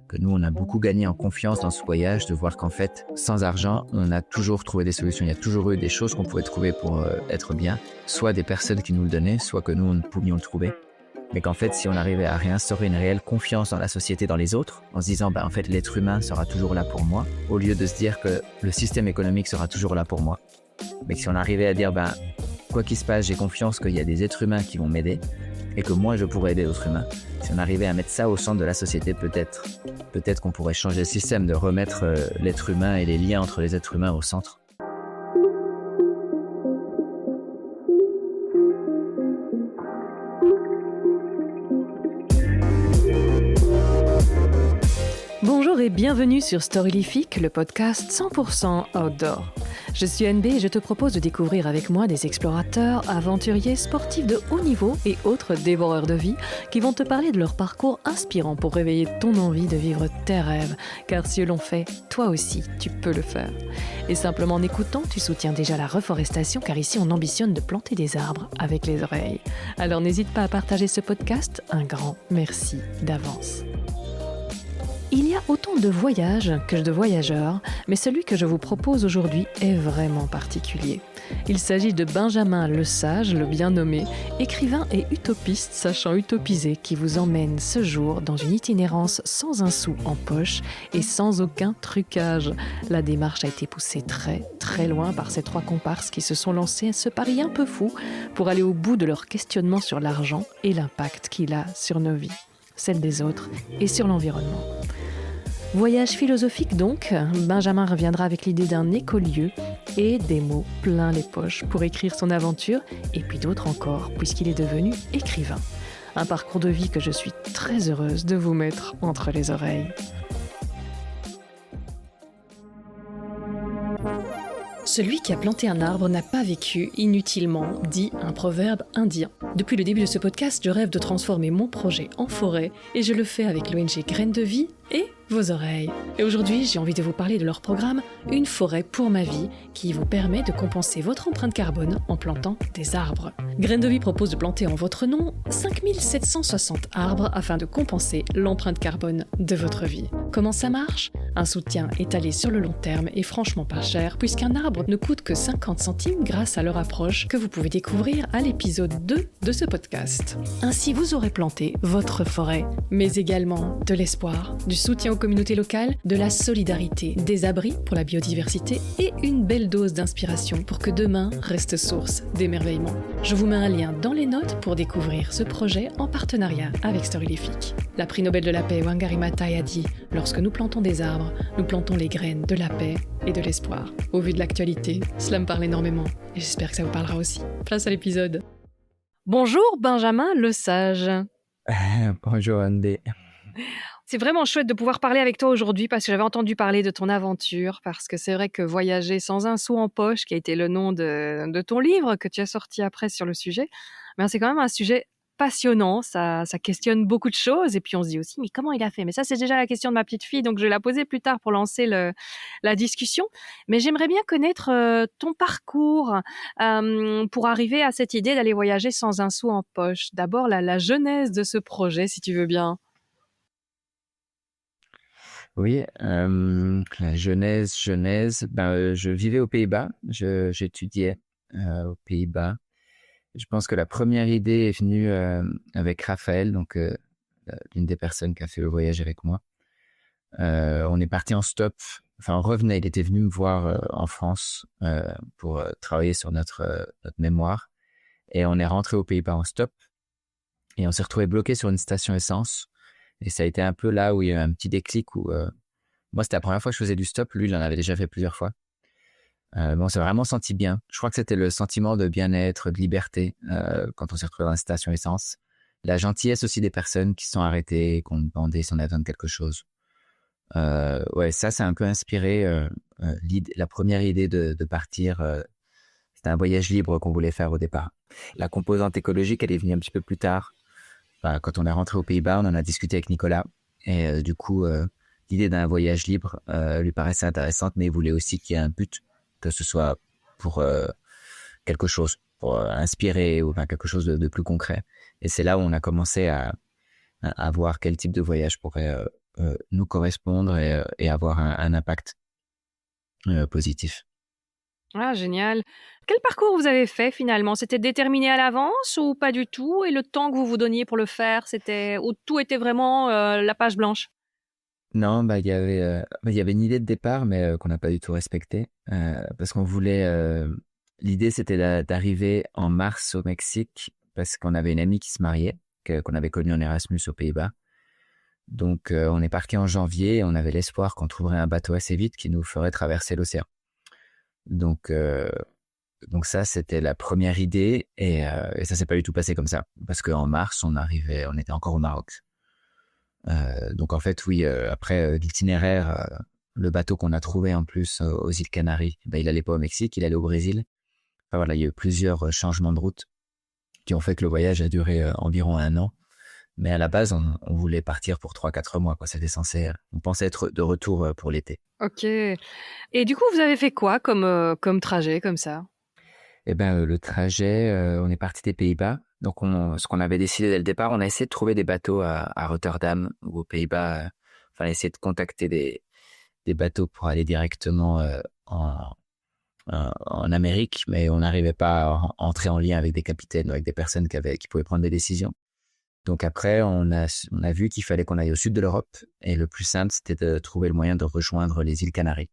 que nous, on a beaucoup gagné en confiance dans ce voyage, de voir qu'en fait, sans argent, on a toujours trouvé des solutions. Il y a toujours eu des choses qu'on pouvait trouver pour être bien, soit des personnes qui nous le donnaient, soit que nous, on ne pouvions le trouver. Mais qu'en fait, si on arrivait à réinstaurer une réelle confiance dans la société, dans les autres, en se disant, en fait, l'être humain sera toujours là pour moi, au lieu de se dire que le système économique sera toujours là pour moi. Mais que si on arrivait à dire, quoi qu'il se passe, j'ai confiance qu'il y a des êtres humains qui vont m'aider et que moi, je pourrais aider d'autres humains. Si on arrivait à mettre ça au centre de la société, peut-être qu'on pourrait changer le système, de remettre l'être humain et les liens entre les êtres humains au centre. Bonjour et bienvenue sur Storylific, le podcast 100% outdoor. Je suis NB et je te propose de découvrir avec moi des explorateurs, aventuriers, sportifs de haut niveau et autres dévoreurs de vie qui vont te parler de leur parcours inspirant pour réveiller ton envie de vivre tes rêves. Car si eux l'ont fait, toi aussi, tu peux le faire. Et simplement en écoutant, tu soutiens déjà la reforestation car ici on ambitionne de planter des arbres avec les oreilles. Alors n'hésite pas à partager ce podcast, un grand merci d'avance. Il y a autant de voyages que de voyageurs, mais celui que je vous propose aujourd'hui est vraiment particulier. Il s'agit de Benjamin Le Sage, le bien nommé, écrivain et utopiste sachant utopiser, qui vous emmène ce jour dans une itinérance sans un sou en poche et sans aucun trucage. La démarche a été poussée très, très loin par ces trois comparses qui se sont lancés à ce pari un peu fou pour aller au bout de leur questionnement sur l'argent et l'impact qu'il a sur nos vies, celles des autres et sur l'environnement. Voyage philosophique donc, Benjamin reviendra avec l'idée d'un écolieu et des mots plein les poches pour écrire son aventure et puis d'autres encore puisqu'il est devenu écrivain. Un parcours de vie que je suis très heureuse de vous mettre entre les oreilles. Celui qui a planté un arbre n'a pas vécu inutilement, dit un proverbe indien. Depuis le début de ce podcast, je rêve de transformer mon projet en forêt et je le fais avec l'ONG Graines de Vie et vos oreilles. Et aujourd'hui, j'ai envie de vous parler de leur programme Une forêt pour ma vie qui vous permet de compenser votre empreinte carbone en plantant des arbres. Graines de Vie propose de planter en votre nom 5760 arbres afin de compenser l'empreinte carbone de votre vie. Comment ça marche ? Un soutien étalé sur le long terme est franchement pas cher puisqu'un arbre ne coûte que 50 centimes grâce à leur approche que vous pouvez découvrir à l'épisode 2 de ce podcast. Ainsi, vous aurez planté votre forêt, mais également de l'espoir, du soutien aux communautés locales, de la solidarité, des abris pour la biodiversité et une belle dose d'inspiration pour que demain reste source d'émerveillement. Je vous mets un lien dans les notes pour découvrir ce projet en partenariat avec Storylific. La prix Nobel de la paix Wangari Maathai a dit « Lorsque nous plantons des arbres, nous plantons les graines de la paix et de l'espoir. » Au vu de l'actualité, cela me parle énormément et j'espère que ça vous parlera aussi. Place à l'épisode. Bonjour Benjamin Le Sage. Bonjour Andy. C'est vraiment chouette de pouvoir parler avec toi aujourd'hui parce que j'avais entendu parler de ton aventure, parce que c'est vrai que voyager sans un sou en poche, qui a été le nom de ton livre que tu as sorti après sur le sujet, c'est quand même un sujet passionnant, ça questionne beaucoup de choses et puis on se dit aussi mais comment il a fait ? Mais ça c'est déjà la question de ma petite fille, donc je vais la poser plus tard pour lancer la discussion. Mais j'aimerais bien connaître ton parcours pour arriver à cette idée d'aller voyager sans un sou en poche. D'abord la genèse de ce projet si tu veux bien. Oui, la genèse. Je vivais aux Pays-Bas, j'étudiais aux Pays-Bas. Je pense que la première idée est venue avec Raphaël, donc l'une des personnes qui a fait le voyage avec moi. On est parti en stop, on revenait, il était venu me voir en France pour travailler sur notre mémoire. Et on est rentré aux Pays-Bas en stop et on s'est retrouvé bloqué sur une station essence. Et ça a été un peu là où il y a eu un petit déclic où moi, c'était la première fois que je faisais du stop. Lui, il en avait déjà fait plusieurs fois. On s'est vraiment senti bien. Je crois que c'était le sentiment de bien-être, de liberté quand on s'est retrouvé dans la station essence. La gentillesse aussi des personnes qui se sont arrêtées, qu'on demandait si on avait besoin de quelque chose. Ça a un peu inspiré la première idée de partir. C'était un voyage libre qu'on voulait faire au départ. La composante écologique, elle est venue un petit peu plus tard. Quand on est rentré aux Pays-Bas, on en a discuté avec Nicolas. Et du coup, l'idée d'un voyage libre lui paraissait intéressante, mais il voulait aussi qu'il y ait un but, que ce soit pour quelque chose, pour inspirer ou quelque chose de plus concret. Et c'est là où on a commencé à voir quel type de voyage pourrait nous correspondre et avoir un impact positif. Ah, génial. Quel parcours vous avez fait finalement? C'était déterminé à l'avance ou pas du tout? Et le temps que vous vous donniez pour le faire, ou tout était vraiment la page blanche? Non, il y avait une idée de départ, mais qu'on n'a pas du tout respectée, parce qu'on voulait. L'idée, c'était d'arriver en mars au Mexique, parce qu'on avait une amie qui se mariait, qu'on avait connue en Erasmus aux Pays-Bas. Donc, on est parti en janvier et on avait l'espoir qu'on trouverait un bateau assez vite qui nous ferait traverser l'océan. Donc, donc ça, c'était la première idée et ça s'est pas du tout passé comme ça, parce qu'en mars, on était encore au Maroc. Donc en fait, oui, après l'itinéraire, le bateau qu'on a trouvé en plus aux îles Canaries, il allait pas au Mexique, il allait au Brésil. Enfin voilà, il y a eu plusieurs changements de route qui ont fait que le voyage a duré environ 1 an. Mais à la base, on voulait partir pour 3-4 mois, quoi. On pensait être de retour pour l'été. Ok. Et du coup, vous avez fait quoi comme trajet comme ça? Eh ben, le trajet, on est parti des Pays-Bas. Donc, ce qu'on avait décidé dès le départ, on a essayé de trouver des bateaux à Rotterdam ou aux Pays-Bas. Enfin, essayer de contacter des bateaux pour aller directement en Amérique, mais on n'arrivait pas à entrer en lien avec des capitaines ou avec des personnes qui pouvaient prendre des décisions. Donc après, on a vu qu'il fallait qu'on aille au sud de l'Europe et le plus simple, c'était de trouver le moyen de rejoindre les îles Canaries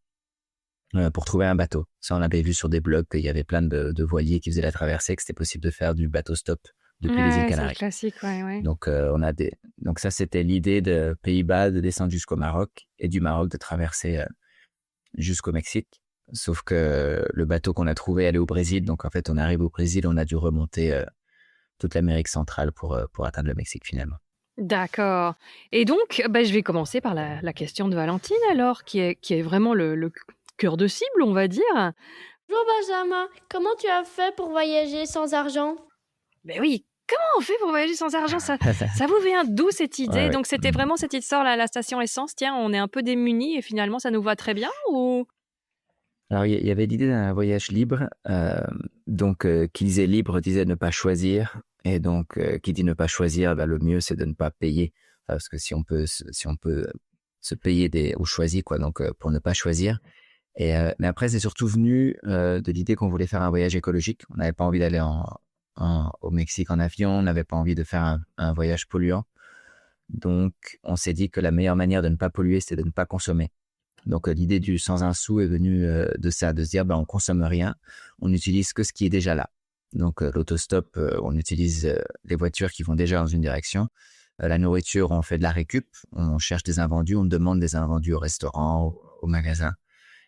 pour trouver un bateau. Ça, on avait vu sur des blogs qu'il y avait plein de voiliers qui faisaient la traversée, que c'était possible de faire du bateau stop depuis les îles Ouais, c'est le Canaries. classique, ouais. Donc, donc ça, c'était l'idée de Pays-Bas de descendre jusqu'au Maroc et du Maroc de traverser jusqu'au Mexique. Sauf que le bateau qu'on a trouvé allait au Brésil. Donc, en fait, on arrive au Brésil, on a dû remonter toute l'Amérique centrale pour atteindre le Mexique finalement. D'accord. Et donc, je vais commencer par la question de Valentine alors, qui est vraiment le cœur de cible, on va dire. Bonjour Benjamin, comment tu as fait pour voyager sans argent? Ben oui, comment on fait pour voyager sans argent? Ça vous vient d'où cette idée? Ouais. Donc c'était vraiment cette histoire là, la station essence, tiens, on est un peu démunis et finalement ça nous va très bien ou? Alors, il y avait l'idée d'un voyage libre. Donc, qui disait libre disait ne pas choisir. Et donc, qui dit ne pas choisir, le mieux, c'est de ne pas payer. Parce que si on peut se payer ou choisir, quoi. Donc, pour ne pas choisir. Mais après, c'est surtout venu de l'idée qu'on voulait faire un voyage écologique. On n'avait pas envie d'aller au Mexique en avion. On n'avait pas envie de faire un voyage polluant. Donc, on s'est dit que la meilleure manière de ne pas polluer, c'était de ne pas consommer. Donc, l'idée du sans un sou est venue de ça, de se dire, on consomme rien, on n'utilise que ce qui est déjà là. Donc, l'autostop, on utilise les voitures qui vont déjà dans une direction. La nourriture, on fait de la récup, on cherche des invendus, on demande des invendus au restaurant, au magasin.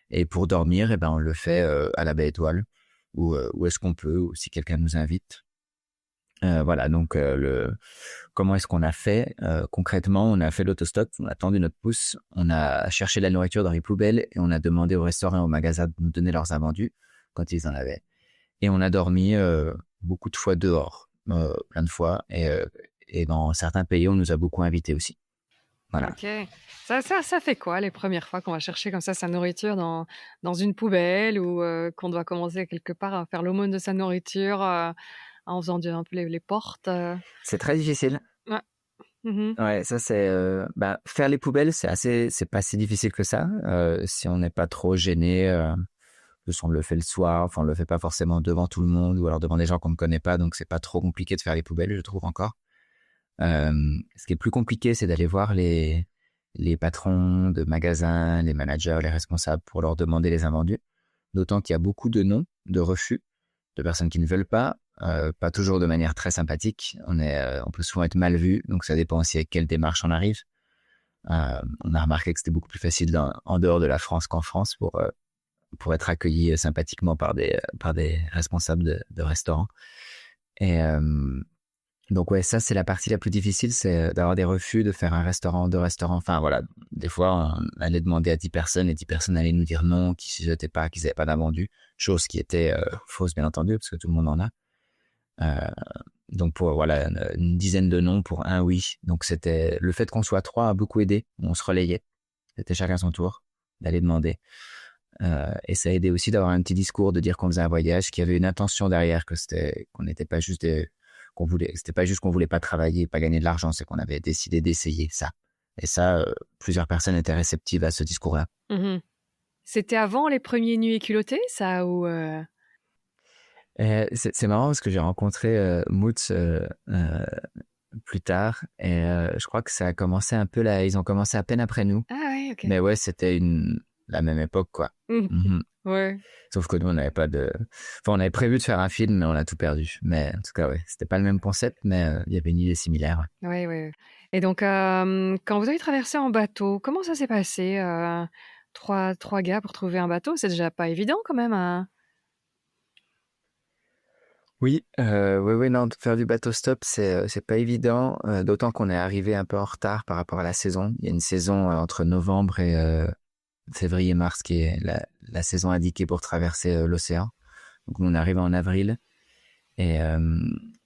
Et pour dormir, on le fait à la Baie Étoile, où est-ce qu'on peut, ou si quelqu'un nous invite. Voilà, donc comment est-ce qu'on a fait concrètement? On a fait l'autostop, on a tendu notre pouce, on a cherché la nourriture dans les poubelles et on a demandé au restaurant et au magasin de nous donner leurs invendus quand ils en avaient. Et on a dormi beaucoup de fois dehors, plein de fois. Et dans certains pays, on nous a beaucoup invités aussi. Voilà. Ok. Ça fait quoi les premières fois qu'on va chercher comme ça sa nourriture dans une poubelle ou qu'on doit commencer quelque part à faire l'aumône de sa nourriture en faisant un peu les portes? C'est très difficile. Ouais. Mhm. Ouais, ça c'est faire les poubelles, c'est pas si difficile que ça si on n'est pas trop gêné. On le fait le soir, enfin on le fait pas forcément devant tout le monde ou alors devant des gens qu'on ne connaît pas, donc c'est pas trop compliqué de faire les poubelles, je trouve encore. Ce qui est plus compliqué, c'est d'aller voir les patrons de magasins, les managers, les responsables pour leur demander les invendus. D'autant qu'il y a beaucoup de non, de refus, de personnes qui ne veulent pas toujours de manière très sympathique. On peut souvent être mal vu, donc ça dépend aussi avec quelle démarche on arrive. On a remarqué que c'était beaucoup plus facile en dehors de la France qu'en France pour être accueilli sympathiquement par des responsables de restaurants. Et donc ouais, ça c'est la partie la plus difficile, c'est d'avoir des refus, de faire un restaurant, 2 restaurants. Enfin voilà, des fois on allait demander à 10 personnes et 10 personnes allaient nous dire non, qu'ils ne jetaient pas, qu'ils n'avaient pas d'invendu, chose qui était fausse bien entendu parce que tout le monde en a. Donc pour une dizaine de non pour un oui. Donc c'était le fait qu'on soit 3 a beaucoup aidé, on se relayait, c'était chacun son tour d'aller demander. Et ça a aidé aussi d'avoir un petit discours, de dire qu'on faisait un voyage, qu'il y avait une intention derrière, qu'on n'était pas juste c'était pas juste qu'on voulait pas travailler, pas gagner de l'argent, c'est qu'on avait décidé d'essayer ça. Et ça, plusieurs personnes étaient réceptives à ce discours-là. Mhm. C'était avant les premiers nus et culottés, ça, ou C'est marrant parce que j'ai rencontré Moots plus tard et je crois que ça a commencé un peu là, ils ont commencé à peine après nous. Ah ouais, ok. Mais ouais, c'était la même époque, quoi. Mhm. Mhm. Ouais. Sauf que nous, on n'avait pas de... Enfin, on avait prévu de faire un film, mais on a tout perdu. Mais en tout cas, ouais, c'était pas le même concept, mais il y avait une idée similaire. Ouais, ouais. Et donc, quand vous avez traversé en bateau, comment ça s'est passé trois gars pour trouver un bateau, c'est déjà pas évident quand même, hein. Oui, oui, non, faire du bateau stop, c'est pas évident, d'autant qu'on est arrivé un peu en retard par rapport à la saison. Il y a une saison entre novembre et février-mars qui est la saison indiquée pour traverser l'océan. Donc on est arrivé en avril. Et,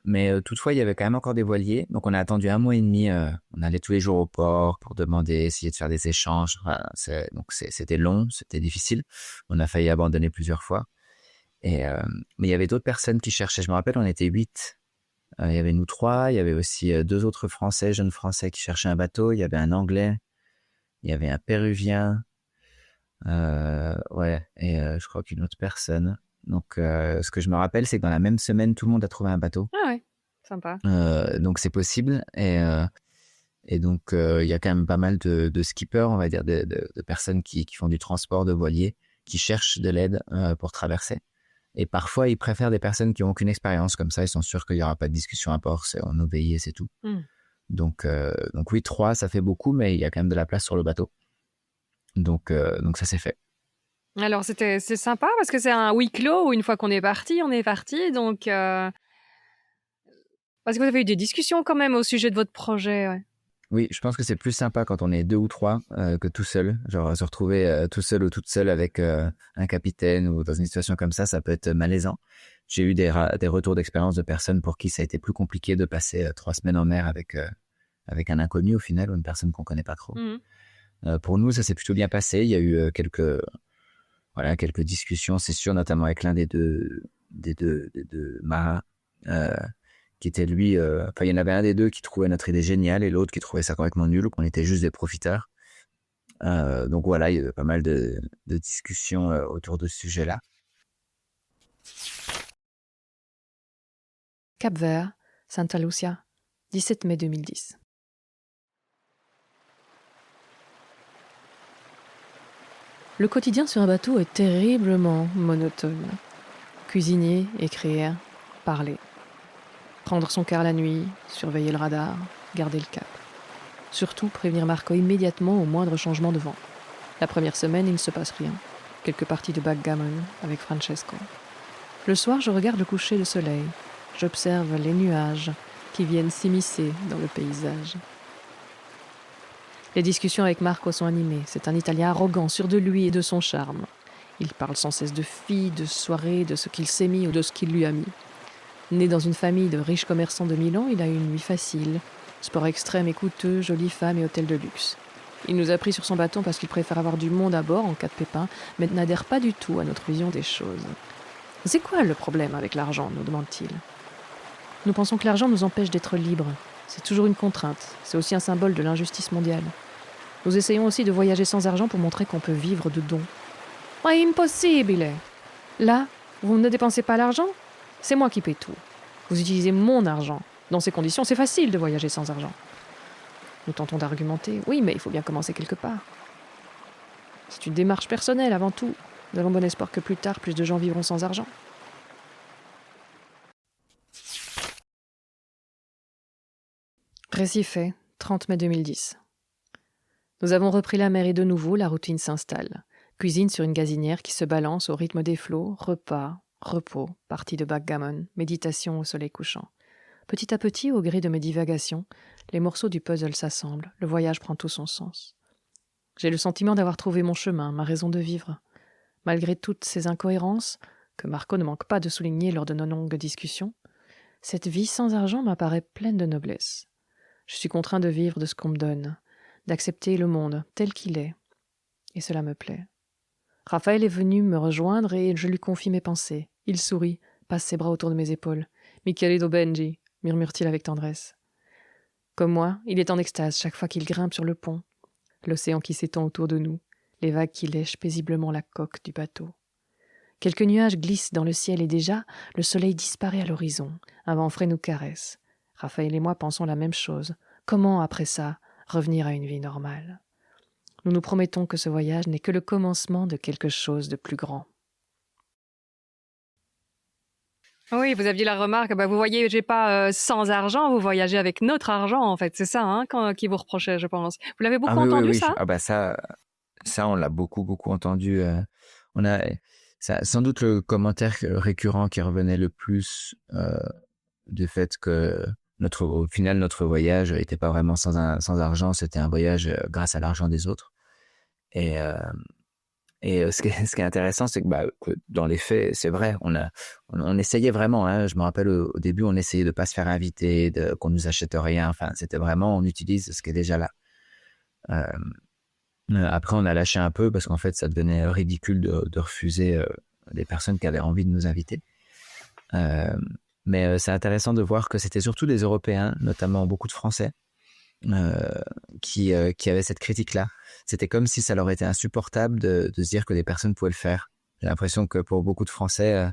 mais toutefois, il y avait quand même encore des voiliers. Donc on a attendu 1 mois et demi. On allait tous les jours au port pour demander, essayer de faire des échanges. Enfin, c'était long, c'était difficile. On a failli abandonner plusieurs fois. Et, mais il y avait d'autres personnes qui cherchaient. Je me rappelle, on était 8. Il y avait nous 3. Il y avait aussi 2 autres Français, jeunes Français qui cherchaient un bateau. Il y avait un Anglais. Il y avait un Péruvien. Ouais. Et je crois qu'une autre personne. Donc, ce que je me rappelle, c'est que dans la même semaine, tout le monde a trouvé un bateau. Ah ouais, sympa. Donc, c'est possible. Et donc, il y a quand même pas mal de skippers, on va dire, de personnes qui font du transport de voiliers, qui cherchent de l'aide pour traverser. Et parfois, ils préfèrent des personnes qui n'ont aucune expérience. Comme ça, ils sont sûrs qu'il n'y aura pas de discussion à bord. On obéit et c'est tout. Mm. Donc oui, 3, ça fait beaucoup, mais il y a quand même de la place sur le bateau. Donc ça s'est fait. Alors, c'est sympa parce que c'est un huis clos où une fois qu'on est parti, on est parti. Donc, parce que vous avez eu des discussions quand même au sujet de votre projet. Ouais. Oui, je pense que c'est plus sympa quand on est 2 ou 3 que tout seul. Genre se retrouver tout seul ou toute seule avec un capitaine ou dans une situation comme ça peut être malaisant. J'ai eu des retours d'expérience de personnes pour qui ça a été plus compliqué de passer 3 semaines en mer avec un inconnu au final ou une personne qu'on connaît pas trop. Mm. Pour nous, ça s'est plutôt bien passé. Il y a eu quelques discussions, c'est sûr, notamment avec l'un des deux marins, qui était lui, il y en avait un des deux qui trouvait notre idée géniale et l'autre qui trouvait ça complètement nul, qu'on était juste des profiteurs. Donc voilà, il y avait pas mal de discussions autour de ce sujet-là. Cap-Vert, Santa Lucia, 17 mai 2010. Le quotidien sur un bateau est terriblement monotone. Cuisiner, écrire, parler. Prendre son quart la nuit, surveiller le radar, garder le cap. Surtout prévenir Marco immédiatement au moindre changement de vent. La première semaine, il ne se passe rien. Quelques parties de backgammon avec Francesco. Le soir, je regarde le coucher de soleil. J'observe les nuages qui viennent s'immiscer dans le paysage. Les discussions avec Marco sont animées. C'est un Italien arrogant, sûr de lui et de son charme. Il parle sans cesse de filles, de soirées, de ce qu'il s'est mis ou de ce qu'il lui a mis. Né dans une famille de riches commerçants de Milan, il a eu une vie facile. Sport extrême et coûteux, jolies femmes et hôtels de luxe. Il nous a pris sur son bâton parce qu'il préfère avoir du monde à bord en cas de pépin, mais n'adhère pas du tout à notre vision des choses. « C'est quoi le problème avec l'argent ?» nous demande-t-il. Nous pensons que l'argent nous empêche d'être libres. C'est toujours une contrainte. C'est aussi un symbole de l'injustice mondiale. Nous essayons aussi de voyager sans argent pour montrer qu'on peut vivre de dons. « Mais impossible ! Là, vous ne dépensez pas l'argent ? C'est moi qui paie tout. Vous utilisez mon argent. Dans ces conditions, c'est facile de voyager sans argent. » Nous tentons d'argumenter. Oui, mais il faut bien commencer quelque part. C'est une démarche personnelle avant tout. Nous avons bon espoir que plus tard, plus de gens vivront sans argent. Récit fait, 30 mai 2010. Nous avons repris la mer et de nouveau, la routine s'installe. Cuisine sur une gazinière qui se balance au rythme des flots, repas, repos, partie de backgammon, méditation au soleil couchant. Petit à petit, au gré de mes divagations, les morceaux du puzzle s'assemblent, le voyage prend tout son sens. J'ai le sentiment d'avoir trouvé mon chemin, ma raison de vivre. Malgré toutes ces incohérences, que Marco ne manque pas de souligner lors de nos longues discussions, cette vie sans argent m'apparaît pleine de noblesse. Je suis contraint de vivre de ce qu'on me donne, d'accepter le monde tel qu'il est. Et cela me plaît. Raphaël est venu me rejoindre et je lui confie mes pensées. Il sourit, passe ses bras autour de mes épaules. « Mi querido Benji », murmure-t-il avec tendresse. Comme moi, il est en extase chaque fois qu'il grimpe sur le pont. L'océan qui s'étend autour de nous, les vagues qui lèchent paisiblement la coque du bateau. Quelques nuages glissent dans le ciel et déjà, le soleil disparaît à l'horizon. Un vent frais nous caresse. Raphaël et moi pensons la même chose. Comment, après ça, revenir à une vie normale ? Nous nous promettons que ce voyage n'est que le commencement de quelque chose de plus grand. Oui, vous aviez la remarque, vous voyagez pas sans argent, vous voyagez avec notre argent, en fait. C'est ça qui vous reprochait, je pense. Vous l'avez beaucoup entendu, ça ? Ah ça, on l'a beaucoup entendu. On a sans doute le commentaire récurrent qui revenait le plus du fait que au final, notre voyage n'était pas vraiment sans argent, c'était un voyage grâce à l'argent des autres. Et ce qui est intéressant, c'est que dans les faits, c'est vrai, on essayait vraiment. Je me rappelle au début, on essayait de pas se faire inviter, qu'on nous achète rien. Enfin, c'était vraiment, on utilise ce qui est déjà là. Après, on a lâché un peu parce qu'en fait, ça devenait ridicule de refuser des personnes qui avaient envie de nous inviter. Mais c'est intéressant de voir que c'était surtout des Européens, notamment beaucoup de Français, qui avaient cette critique-là. C'était comme si ça leur était insupportable de se dire que des personnes pouvaient le faire. J'ai l'impression que pour beaucoup de Français,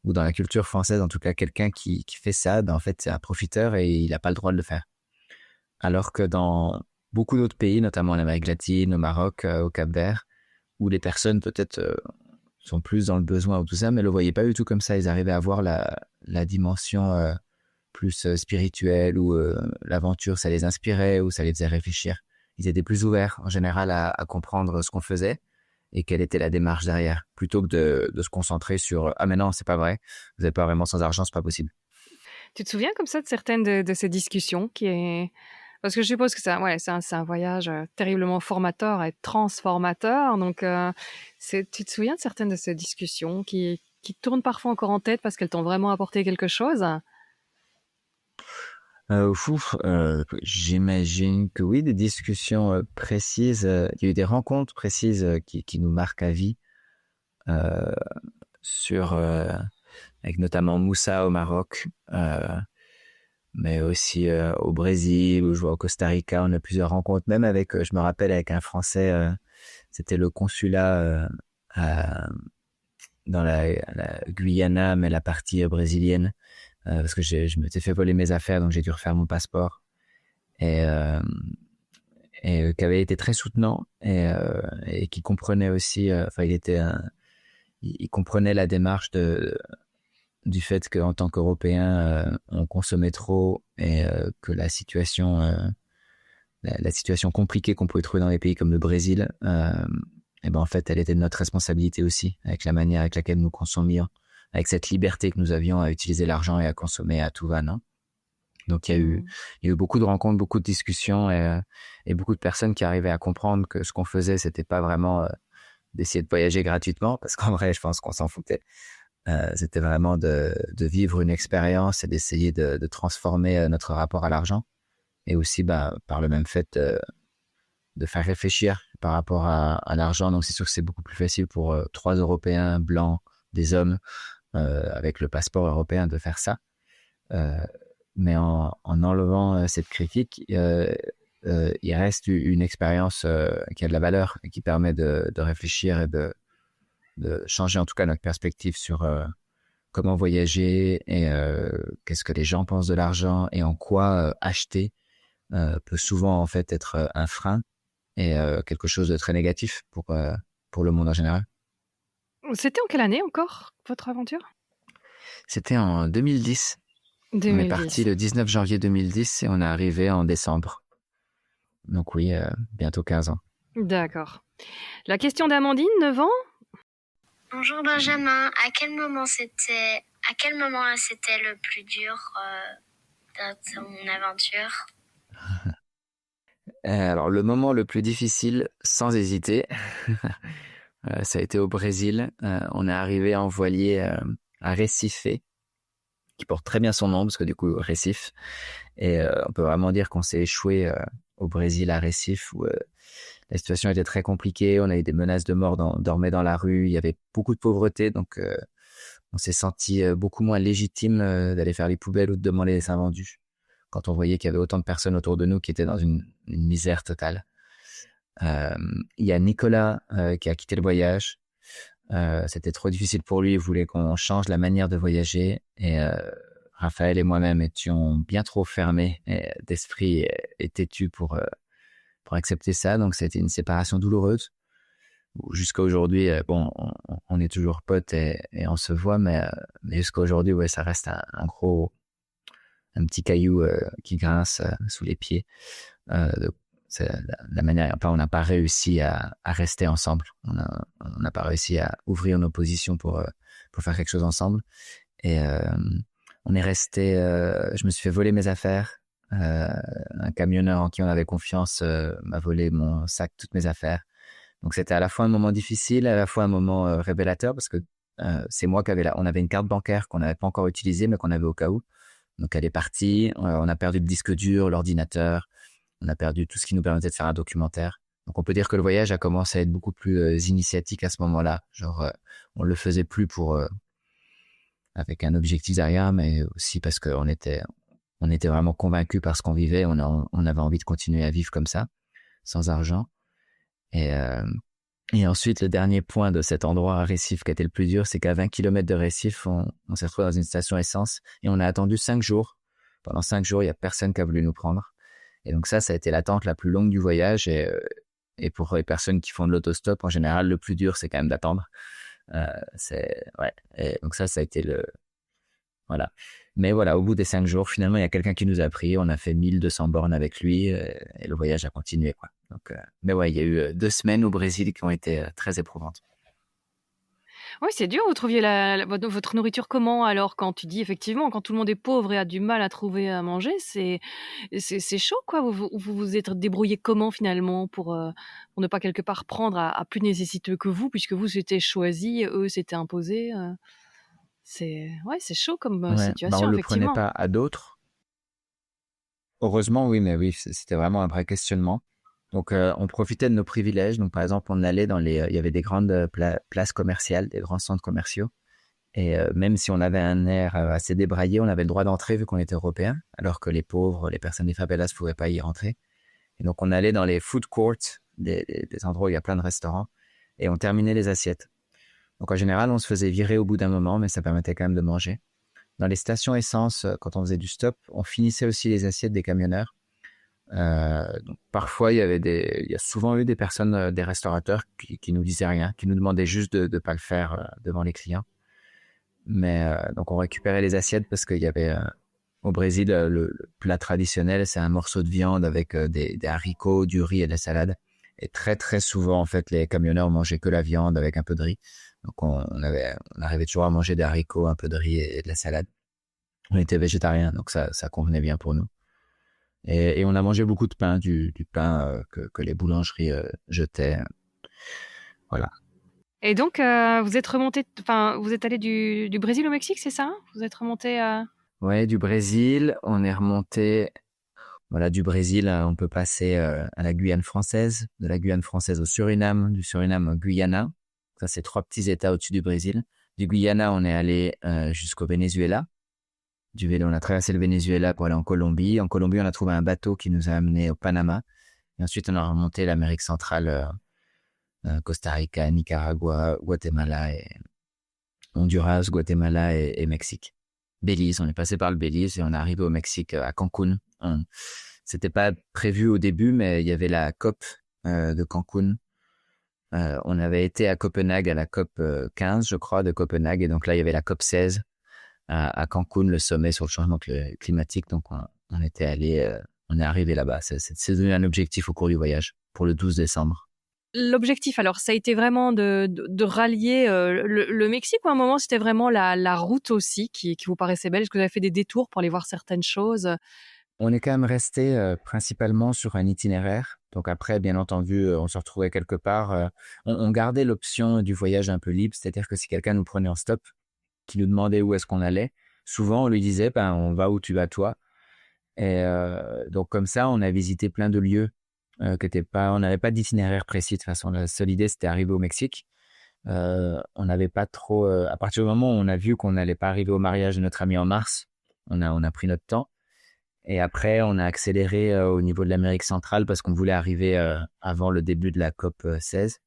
ou dans la culture française, en tout cas, quelqu'un qui fait ça, en fait, c'est un profiteur et il n'a pas le droit de le faire. Alors que dans beaucoup d'autres pays, notamment en Amérique latine, au Maroc, au Cap-Vert, où les personnes peut-être sont plus dans le besoin ou tout ça, mais le voyaient pas du tout comme ça. Ils arrivaient à voir la dimension plus spirituelle, où l'aventure, ça les inspirait, ou ça les faisait réfléchir. Ils étaient plus ouverts en général à comprendre ce qu'on faisait et quelle était la démarche derrière, plutôt que de se concentrer sur « Ah mais non, c'est pas vrai, vous n'êtes pas vraiment sans argent, c'est pas possible ». Tu te souviens comme ça de certaines de ces discussions Parce que je suppose que c'est un voyage terriblement formateur et transformateur. Donc, tu te souviens de certaines de ces discussions qui tournent parfois encore en tête parce qu'elles t'ont vraiment apporté quelque chose ? J'imagine que oui, des discussions précises. Il y a eu des rencontres précises qui nous marquent à vie, avec notamment Moussa au Maroc, mais aussi au Brésil, où je vois au Costa Rica, on a plusieurs rencontres, même avec, je me rappelle, avec un Français, c'était le consulat dans la Guyana, mais la partie brésilienne, parce que je m'étais fait voler mes affaires, donc j'ai dû refaire mon passeport, et qui avait été très soutenant, et qui comprenait aussi, il comprenait la démarche du fait qu'en tant qu'Européens, on consommait trop et que la situation compliquée qu'on pouvait trouver dans les pays comme le Brésil, en fait, elle était de notre responsabilité aussi, avec la manière avec laquelle nous consommions, avec cette liberté que nous avions à utiliser l'argent et à consommer à tout va, non ? Donc, il y a eu beaucoup de rencontres, beaucoup de discussions et beaucoup de personnes qui arrivaient à comprendre que ce qu'on faisait, c'était pas vraiment d'essayer de voyager gratuitement, parce qu'en vrai, je pense qu'on s'en foutait. C'était vraiment de vivre une expérience et d'essayer de transformer notre rapport à l'argent, et aussi par le même fait de faire réfléchir par rapport à l'argent. Donc c'est sûr que c'est beaucoup plus facile pour 3 Européens blancs, des hommes avec le passeport européen, de faire ça, mais en enlevant cette critique, il reste une expérience qui a de la valeur et qui permet de réfléchir et de changer en tout cas notre perspective sur comment voyager et qu'est-ce que les gens pensent de l'argent, et en quoi acheter peut souvent en fait être un frein et quelque chose de très négatif pour le monde en général. C'était en quelle année encore, votre aventure ? C'était en 2010. On est parti le 19 janvier 2010 et on est arrivé en décembre. Donc oui, bientôt 15 ans. D'accord. La question d'Amandine, 9 ans ? Bonjour Benjamin, à quel moment c'était le plus dur dans ton aventure ? Alors le moment le plus difficile, sans hésiter, ça a été au Brésil. On est arrivé en voilier à Recife, qui porte très bien son nom parce que du coup Recife, et on peut vraiment dire qu'on s'est échoué au Brésil à Recife, où la situation était très compliquée. On a eu des menaces de mort, on dormait dans la rue, il y avait beaucoup de pauvreté, donc on s'est senti beaucoup moins légitime d'aller faire les poubelles ou de demander des invendus. quand on voyait qu'il y avait autant de personnes autour de nous qui étaient dans une misère totale. Il y a Nicolas qui a quitté le voyage. C'était trop difficile pour lui. Il voulait qu'on change la manière de voyager. Et Raphaël et moi-même étions bien trop fermés d'esprit et têtus pour accepter ça. Donc, c'était une séparation douloureuse. Jusqu'à aujourd'hui, bon, on est toujours potes et on se voit, mais jusqu'à aujourd'hui, ouais, ça reste un petit caillou qui grince sous les pieds. C'est la manière, enfin, on n'a pas réussi à rester ensemble. On n'a pas réussi à ouvrir nos positions pour faire quelque chose ensemble. Et on est resté. Je me suis fait voler mes affaires. Un camionneur en qui on avait confiance m'a volé mon sac, toutes mes affaires. Donc c'était à la fois un moment difficile, à la fois un moment révélateur parce que c'est moi on avait une carte bancaire qu'on n'avait pas encore utilisée mais qu'on avait au cas où. Donc elle est partie, on a perdu le disque dur, l'ordinateur, on a perdu tout ce qui nous permettait de faire un documentaire. Donc on peut dire que le voyage a commencé à être beaucoup plus initiatique à ce moment-là. Genre on le faisait plus avec un objectif derrière, mais aussi parce qu'on était vraiment convaincus par ce qu'on vivait. On avait envie de continuer à vivre comme ça, sans argent. Et ensuite, le dernier point de cet endroit à Recife qui a été le plus dur, c'est qu'à 20 km de Recife, on s'est retrouvé dans une station essence et on a attendu 5 jours. Pendant 5 jours, il n'y a personne qui a voulu nous prendre. Et donc ça a été l'attente la plus longue du voyage. Et pour les personnes qui font de l'autostop, en général, le plus dur, c'est quand même d'attendre. Ouais. Et donc ça a été voilà. Mais voilà, au bout des 5 jours, finalement, il y a quelqu'un qui nous a pris. On a fait 1200 bornes avec lui et le voyage a continué, quoi. Donc, mais ouais, il y a eu 2 semaines au Brésil qui ont été très éprouvantes. Oui, c'est dur. Vous trouviez votre nourriture comment alors quand tu dis effectivement, quand tout le monde est pauvre et a du mal à trouver à manger, c'est chaud, quoi. Vous êtes débrouillé comment finalement pour ne pas quelque part prendre à plus nécessiteux que vous, puisque vous c'était choisi, eux c'était imposé. C'est chaud comme Ouais, situation, on le effectivement. prenait pas à d'autres. Heureusement, oui, mais oui, c'était vraiment un vrai questionnement. Donc, on profitait de nos privilèges. Donc, par exemple, on allait il y avait des grandes places commerciales, des grands centres commerciaux. Et même si on avait un air assez débraillé, on avait le droit d'entrer vu qu'on était européen, alors que les pauvres, les personnes des favelas ne pouvaient pas y rentrer. Et donc, on allait dans les food courts, des endroits où il y a plein de restaurants, et on terminait les assiettes. Donc, en général, on se faisait virer au bout d'un moment, mais ça permettait quand même de manger. Dans les stations essence, quand on faisait du stop, on finissait aussi les assiettes des camionneurs. Donc parfois, il y a souvent eu des personnes, des restaurateurs qui nous disaient rien, qui nous demandaient juste de pas le faire devant les clients. Mais donc on récupérait les assiettes parce qu'il y avait au Brésil le plat traditionnel, c'est un morceau de viande avec des haricots, du riz et de la salade. Et très très souvent en fait, les camionneurs mangeaient que la viande avec un peu de riz. Donc on arrivait toujours à manger des haricots, un peu de riz et de la salade. On était végétariens, donc ça convenait bien pour nous. Et on a mangé beaucoup de pain, du pain que les boulangeries jetaient. Voilà. Et donc, vous êtes allé du Brésil au Mexique, c'est ça? Vous êtes remonté à... Ouais, du Brésil, on est remonté. Voilà, du Brésil, on peut passer à la Guyane française, de la Guyane française au Suriname, du Suriname au Guyana. Ça, c'est 3 petits États au-dessus du Brésil. Du Guyana, on est allé jusqu'au Venezuela. On a traversé le Venezuela pour aller en Colombie. En Colombie, on a trouvé un bateau qui nous a amenés au Panama. Et ensuite, on a remonté l'Amérique centrale, Costa Rica, Nicaragua, Guatemala, Honduras, Guatemala et Mexique. Belize, on est passé par le Belize et on est arrivé au Mexique, à Cancun. C'était pas prévu au début, mais il y avait la COP de Cancun. On avait été à Copenhague, à la COP 15, je crois, de Copenhague. Et donc là, il y avait la COP 16 à Cancun, le sommet sur le changement climatique. Donc, on était allé, on est arrivé là-bas. C'est devenu un objectif au cours du voyage pour le 12 décembre. L'objectif, alors, ça a été vraiment de rallier le Mexique, ou à un moment, c'était vraiment la route aussi qui vous paraissait belle? Est-ce que vous avez fait des détours pour aller voir certaines choses? On est quand même resté principalement sur un itinéraire. Donc après, bien entendu, on se retrouvait quelque part. On gardait l'option du voyage un peu libre, c'est-à-dire que si quelqu'un nous prenait en stop, qui nous demandait où est-ce qu'on allait, souvent on lui disait on va où tu vas toi. Et donc comme ça, on a visité plein de lieux on n'avait pas d'itinéraire précis. De toute façon, la seule idée, c'était arriver au Mexique. On n'avait pas trop. À partir du moment où on a vu qu'on n'allait pas arriver au mariage de notre ami en mars, on a pris notre temps. Et après, on a accéléré au niveau de l'Amérique centrale parce qu'on voulait arriver avant le début de la COP 16.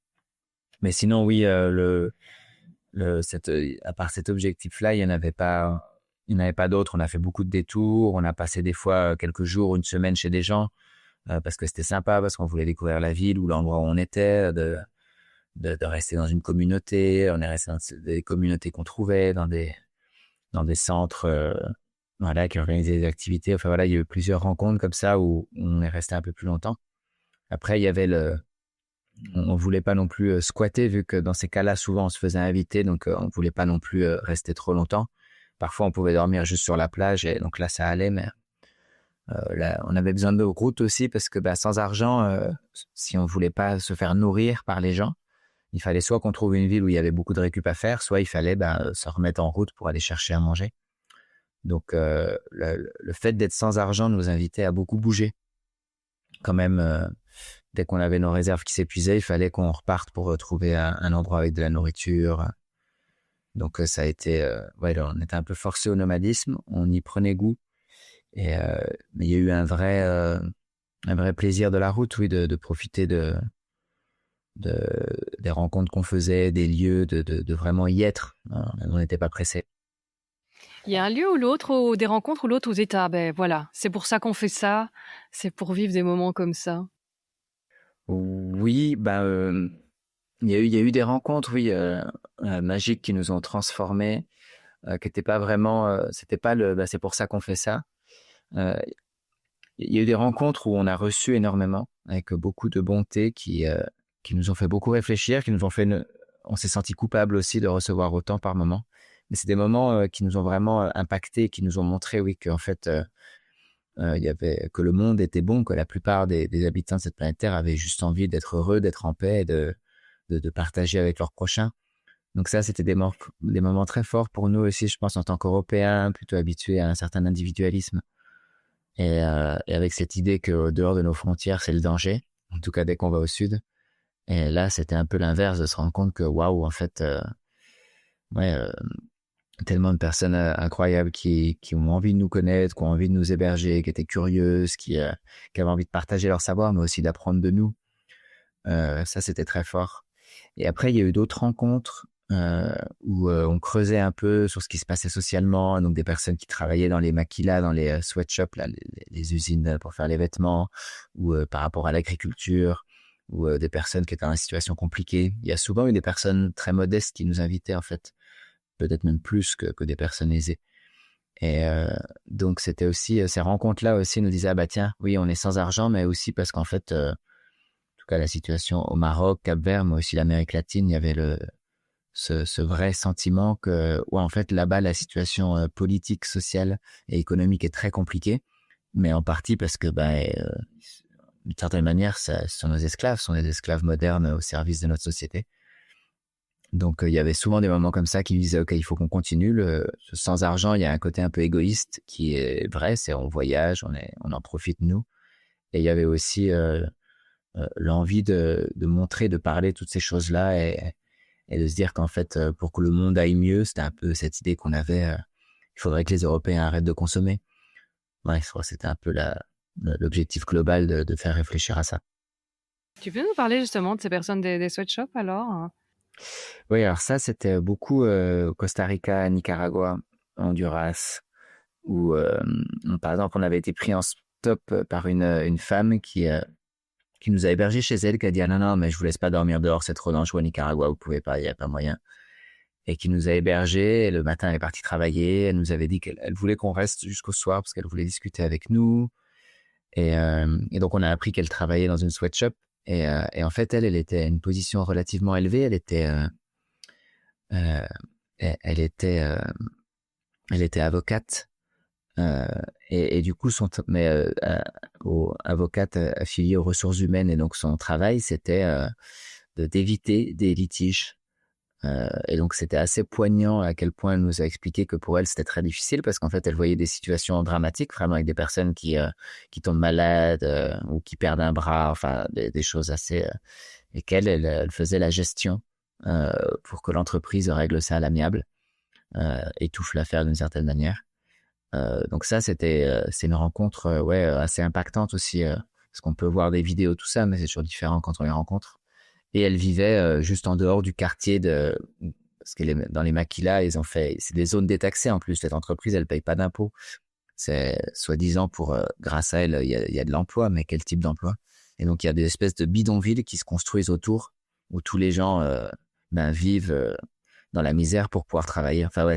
Mais sinon, oui, à part cet objectif-là, il n'y en avait pas d'autres. On a fait beaucoup de détours. On a passé des fois quelques jours, une semaine chez des gens parce que c'était sympa, parce qu'on voulait découvrir la ville ou l'endroit où on était, de rester dans une communauté. On est resté dans des communautés qu'on trouvait, dans des centres voilà, qui organisaient des activités. Enfin voilà, il y a eu plusieurs rencontres comme ça où on est resté un peu plus longtemps. Après, il y avait on voulait pas non plus squatter, vu que dans ces cas-là, souvent on se faisait inviter, donc on voulait pas non plus rester trop longtemps. Parfois, on pouvait dormir juste sur la plage, et donc là, ça allait, mais là, on avait besoin de route aussi, parce que sans argent, si on voulait pas se faire nourrir par les gens, il fallait soit qu'on trouve une ville où il y avait beaucoup de récup à faire, soit il fallait se remettre en route pour aller chercher à manger. Donc, le fait d'être sans argent nous invitait à beaucoup bouger. Quand même, dès qu'on avait nos réserves qui s'épuisaient, il fallait qu'on reparte pour trouver un endroit avec de la nourriture. Donc, ça a été... ouais, on était un peu forcé au nomadisme. On y prenait goût. Mais il y a eu un vrai plaisir de la route, oui, de profiter des rencontres qu'on faisait, des lieux, de vraiment y être. On n'était pas pressés. Il y a un lieu ou l'autre, ou des rencontres ou l'autre où vous dites, ah ben voilà, c'est pour ça qu'on fait ça, c'est pour vivre des moments comme ça. Oui, il y a eu des rencontres, oui, magiques qui nous ont transformés, qui n'étaient pas vraiment, c'était pas c'est pour ça qu'on fait ça. Il y a eu des rencontres où on a reçu énormément, avec beaucoup de bonté, qui nous ont fait beaucoup réfléchir, qui nous ont fait, on s'est senti coupable aussi de recevoir autant par moment. Mais c'est des moments qui nous ont vraiment impactés, qui nous ont montré, oui, qu'en fait, que le monde était bon, que la plupart des habitants de cette planète Terre avaient juste envie d'être heureux, d'être en paix, et de partager avec leurs prochains. Donc ça, c'était des moments très forts pour nous aussi, je pense, en tant qu'Européens, plutôt habitués à un certain individualisme. Et avec cette idée qu'au dehors de nos frontières, c'est le danger, en tout cas dès qu'on va au sud. Et là, c'était un peu l'inverse, de se rendre compte que, waouh, en fait, tellement de personnes incroyables qui ont envie de nous connaître, qui ont envie de nous héberger, qui étaient curieuses, qui avaient envie de partager leur savoir, mais aussi d'apprendre de nous. Ça, c'était très fort. Et après, il y a eu d'autres rencontres où on creusait un peu sur ce qui se passait socialement, donc des personnes qui travaillaient dans les maquilas, dans les sweatshops, là, les usines pour faire les vêtements, ou par rapport à l'agriculture, ou des personnes qui étaient dans une situation compliquée. Il y a souvent eu des personnes très modestes qui nous invitaient, en fait, peut-être même plus que des personnes aisées. Et donc, c'était aussi, ces rencontres-là aussi nous disaient, ah bah tiens, oui, on est sans argent, mais aussi parce qu'en fait, en tout cas, la situation au Maroc, Cap-Vert, mais aussi l'Amérique latine, il y avait ce vrai sentiment que, ouais, en fait, là-bas, la situation politique, sociale et économique est très compliquée, mais en partie parce que, d'une certaine manière, ce sont nos esclaves, ce sont des esclaves modernes au service de notre société. Donc, il y avait souvent des moments comme ça qui disaient, OK, il faut qu'on continue. Sans argent, il y a un côté un peu égoïste qui est vrai, c'est on voyage, on en profite, nous. Et il y avait aussi l'envie de montrer, de parler toutes ces choses-là et de se dire qu'en fait, pour que le monde aille mieux, c'était un peu cette idée qu'on avait, il faudrait que les Européens arrêtent de consommer. Ouais, je crois que c'était un peu l'objectif global de faire réfléchir à ça. Tu peux nous parler justement de ces personnes des sweatshops alors? Oui, alors ça, c'était beaucoup Costa Rica, Nicaragua, Honduras, où par exemple, on avait été pris en stop par une femme qui nous a hébergés chez elle, qui a dit « Ah non, mais je vous laisse pas dormir dehors, c'est trop dangereux au Nicaragua, vous pouvez pas, il n'y a pas moyen. » Et qui nous a hébergés, et le matin, elle est partie travailler, elle nous avait dit qu'elle voulait qu'on reste jusqu'au soir parce qu'elle voulait discuter avec nous. Et donc, on a appris qu'elle travaillait dans une sweatshop. Et en fait, elle était à une position relativement élevée. Elle était avocate. Et du coup, avocate affiliée aux ressources humaines. Et donc, son travail, c'était d'éviter des litiges. Et donc, c'était assez poignant à quel point elle nous a expliqué que pour elle, c'était très difficile parce qu'en fait, elle voyait des situations dramatiques, vraiment avec des personnes qui tombent malades ou qui perdent un bras, enfin, des choses assez... et elle faisait la gestion pour que l'entreprise règle ça à l'amiable, étouffe l'affaire d'une certaine manière. Donc ça, c'est une rencontre assez impactante aussi, parce qu'on peut voir des vidéos, tout ça, mais c'est toujours différent quand on les rencontre. Et elle vivait juste en dehors du quartier parce que dans les maquilas, c'est des zones détaxées en plus. Cette entreprise, elle paye pas d'impôts. C'est soi-disant grâce à elle, il y a de l'emploi, mais quel type d'emploi? Et donc il y a des espèces de bidonvilles qui se construisent autour, où tous les gens vivent dans la misère pour pouvoir travailler. Enfin ouais,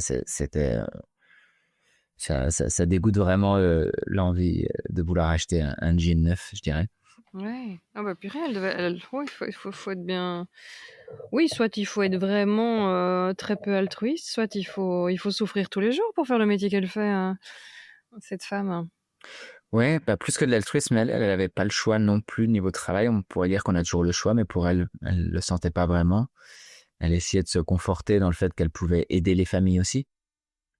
ça dégoûte vraiment l'envie de vouloir acheter un jean neuf, je dirais. Ouais. Ah bah purée, ouais, faut être bien. Oui, soit il faut être vraiment très peu altruiste, soit il faut souffrir tous les jours pour faire le métier qu'elle fait, hein, cette femme. Ouais, pas plus que de l'altruisme, elle avait pas le choix non plus niveau travail. On pourrait dire qu'on a toujours le choix, mais pour elle, elle le sentait pas vraiment. Elle essayait de se conforter dans le fait qu'elle pouvait aider les familles aussi.